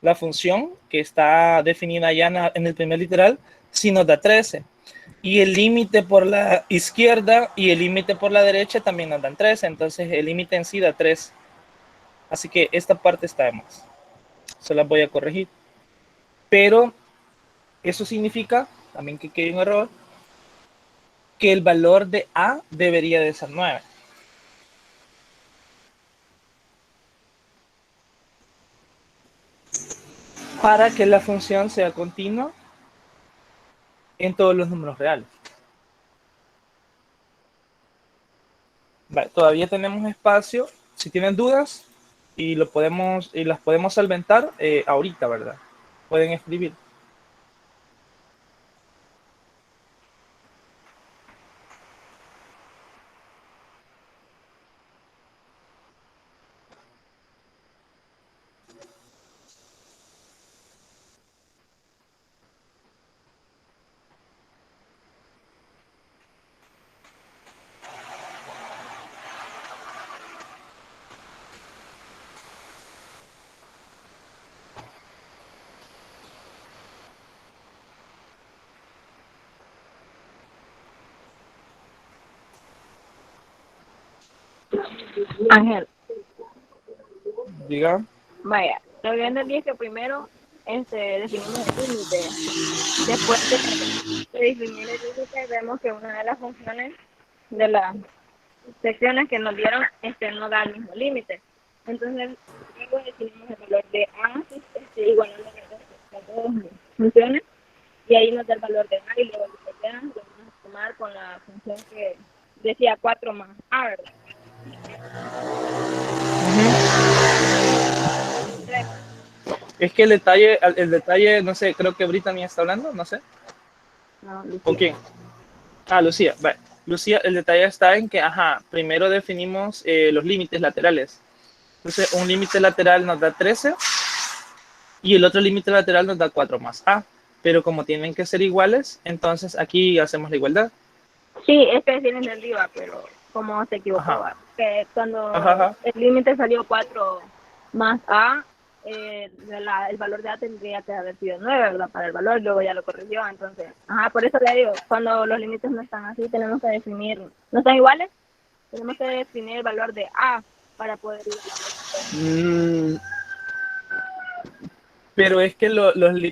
Speaker 1: La función que está definida ya en el primer literal sí nos da 13. Y el límite por la izquierda y el límite por la derecha también nos dan 13. Entonces el límite en sí da 3. Así que esta parte está de más. Se las voy a corregir. Pero eso significa, también que hay un error, que el valor de A debería de ser 9. Para que la función sea continua en todos los números reales. Vale, todavía tenemos espacio. Si tienen dudas y las podemos solventar ahorita, ¿verdad? Pueden escribir.
Speaker 2: Ángel,
Speaker 1: Diga.
Speaker 2: vaya, lo que entendí es que primero definimos el límite. Después de definir el límite, vemos que una de las funciones de las secciones que nos dieron no da el mismo límite. Entonces, luego definimos el valor de A igual a las dos funciones, y ahí nos da el valor de A, y luego el valor de A lo vamos a sumar con la función que decía 4 más A, ¿verdad?
Speaker 1: Es que el detalle, no sé, creo que Brittany está hablando, no sé.
Speaker 2: No,
Speaker 1: ¿O
Speaker 2: Lucía.
Speaker 1: quién? Ah, Lucía. Vale. Lucía, el detalle está en que, ajá, primero definimos los límites laterales. Entonces, un límite lateral nos da 13 y el otro límite lateral nos da 4 más A. Pero como tienen que ser iguales, entonces aquí hacemos la igualdad.
Speaker 2: Sí, es que sí lo entendí, va, pero como se equivocó,
Speaker 1: Ajá,
Speaker 2: va. Que
Speaker 1: ajá,
Speaker 2: cuando
Speaker 1: ajá.
Speaker 2: el límite salió 4 más A, el valor de A tendría que haber sido 9, ¿verdad? Para el valor, luego ya lo corrigió, entonces, ajá, por eso le digo, cuando los límites no están así, tenemos que definir, no están iguales, tenemos que definir el valor de A para poder igualar los dos.
Speaker 1: Mm, pero es que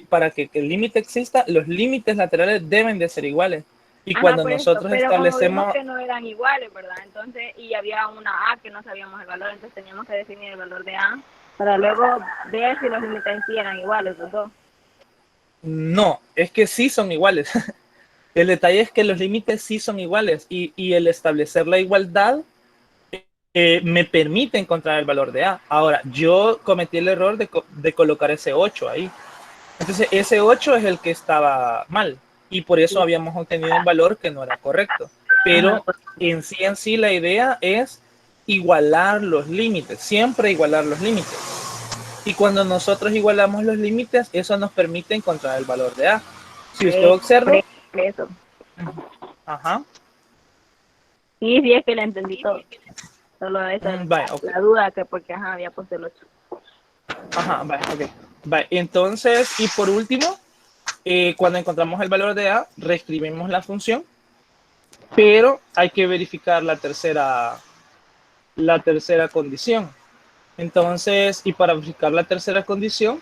Speaker 1: para que el límite exista, los límites laterales deben de ser iguales. Y
Speaker 2: Ajá,
Speaker 1: cuando
Speaker 2: por eso,
Speaker 1: nosotros
Speaker 2: pero como vimos
Speaker 1: establecemos,
Speaker 2: que no eran iguales, ¿verdad? Entonces, y había una A que no sabíamos el valor, entonces teníamos que definir el valor de A para luego ver si los límites en sí eran iguales los dos.
Speaker 1: no, es que sí son iguales. El detalle es que los límites sí son iguales y el establecer la igualdad me permite encontrar el valor de A. Ahora, yo cometí el error de colocar ese 8 ahí. Entonces, ese 8 es el que estaba mal y por eso
Speaker 2: Sí.
Speaker 1: habíamos obtenido un valor que no era correcto.
Speaker 2: Ajá,
Speaker 1: Pero en sí la idea es igualar los límites, siempre igualar los límites. Y cuando nosotros igualamos los límites, eso nos permite encontrar el valor de A. Si usted
Speaker 2: por
Speaker 1: observa,
Speaker 2: eso.
Speaker 1: ajá,
Speaker 2: Sí, sí, es que le entendí todo. Solo esa era
Speaker 1: vaya, ok.
Speaker 2: la duda, que porque ajá, había puesto el 8.
Speaker 1: Ajá, vaya, ok. Vaya, entonces, y por último, cuando encontramos el valor de A, reescribimos la función, pero hay que verificar la tercera condición. Entonces, y para verificar la tercera condición,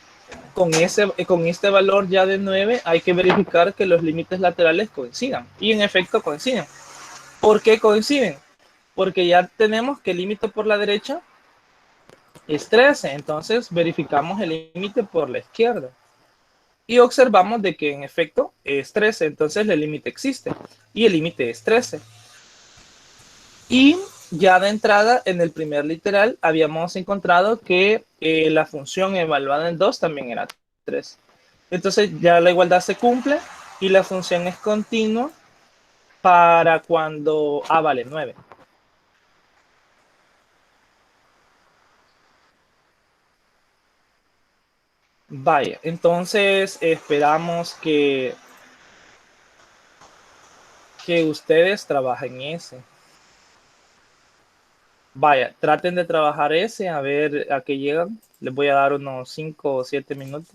Speaker 1: con este valor ya de 9 hay que verificar que los límites laterales coincidan. Y en efecto coinciden. ¿Por qué coinciden? Porque ya tenemos que el límite por la derecha es 13. Entonces verificamos el límite por la izquierda. Y observamos de que en efecto es 13. Entonces el límite existe. Y el límite es 13. Y ya de entrada, en el primer literal, habíamos encontrado que la función evaluada en 2 también era 3. Entonces ya la igualdad se cumple y la función es continua para cuando A vale 9. Vaya, entonces esperamos que ustedes trabajen ese. Vaya, traten de trabajar ese, a ver a qué llegan. Les voy a dar unos 5 o 7 minutos.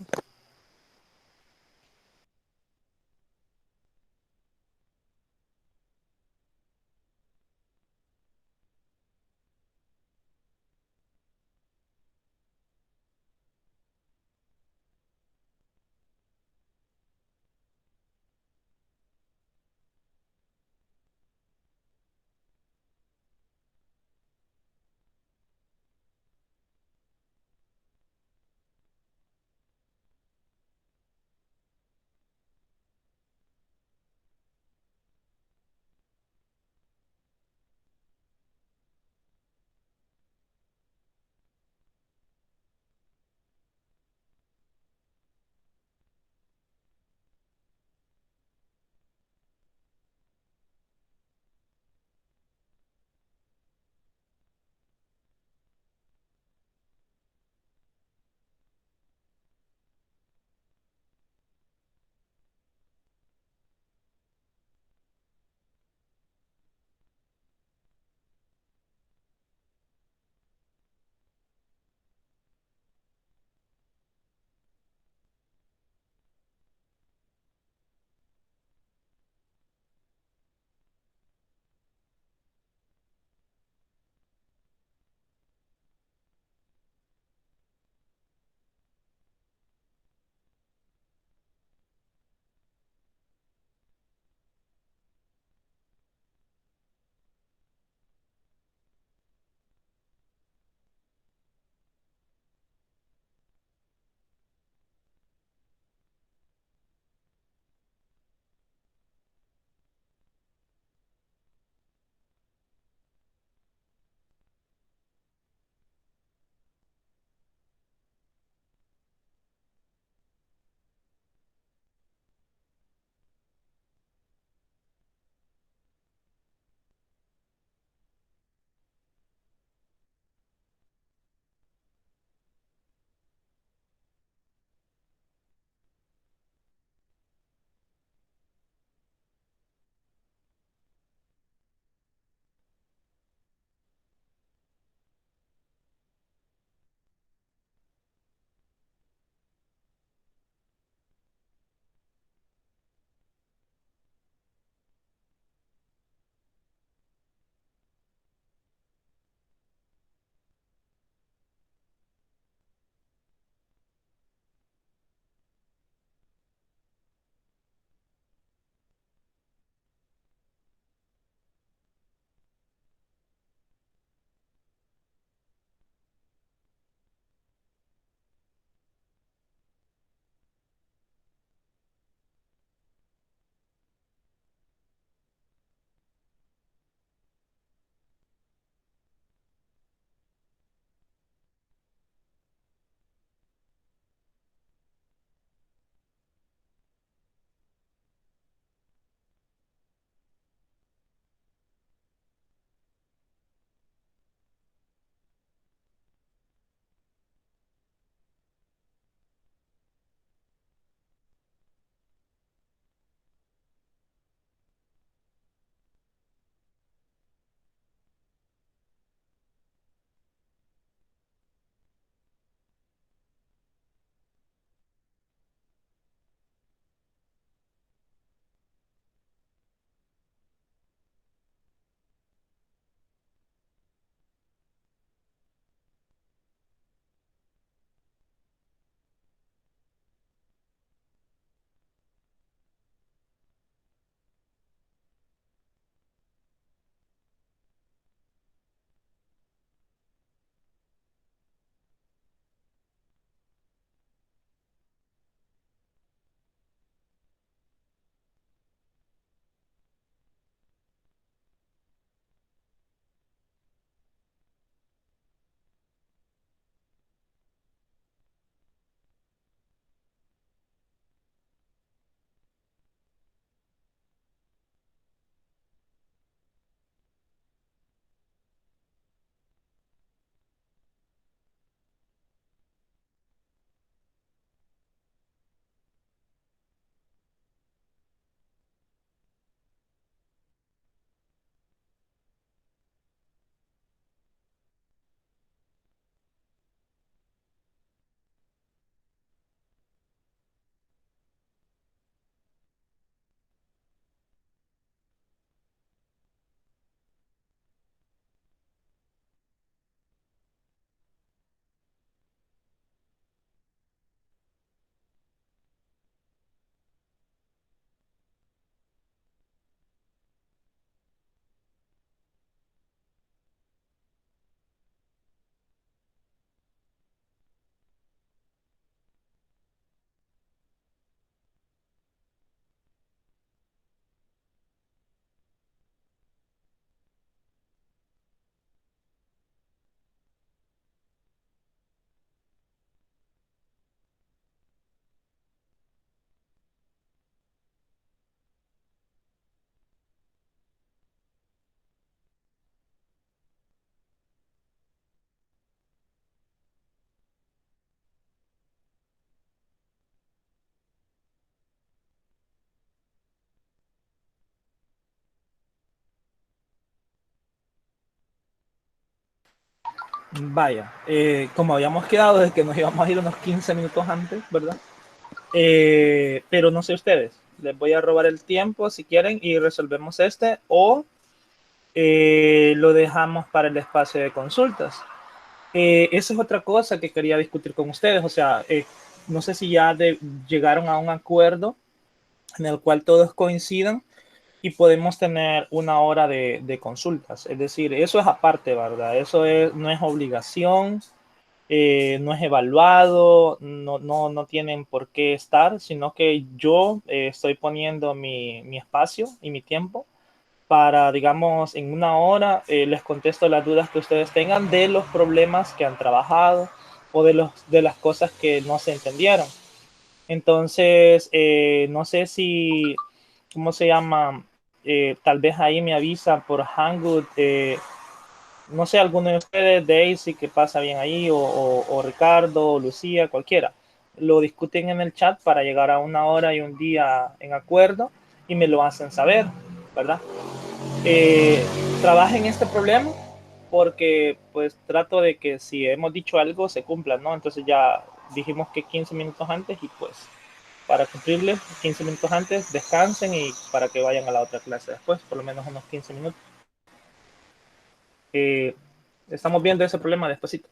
Speaker 1: Vaya, como habíamos quedado de que nos íbamos a ir unos 15 minutos antes, ¿verdad? Pero no sé ustedes, les voy a robar el tiempo si quieren y resolvemos este o lo dejamos para el espacio de consultas. Esa es otra cosa que quería discutir con ustedes, o sea, no sé si ya llegaron a un acuerdo en el cual todos coincidan y podemos tener una hora de consultas. Es decir, eso es aparte, ¿verdad? Eso no es obligación, no es evaluado, no tienen por qué estar, sino que yo estoy poniendo mi espacio y mi tiempo para, digamos, en una hora les contesto las dudas que ustedes tengan de los problemas que han trabajado o de las cosas que no se entendieron. Entonces, no sé si, ¿cómo se llama? Tal vez ahí me avisa por Hangout, no sé, alguno de ustedes, Daisy, que pasa bien ahí, o Ricardo, o Lucía, cualquiera. Lo discuten en el chat para llegar a una hora y un día en acuerdo y me lo hacen saber, ¿verdad? Eh, Trabajen este problema porque pues trato de que si hemos dicho algo se cumpla, ¿no? Entonces ya dijimos que 15 minutos antes y pues para cumplirles 15 minutos antes descansen y para que vayan a la otra clase después, por lo menos unos 15 minutos. Estamos viendo ese problema despacito.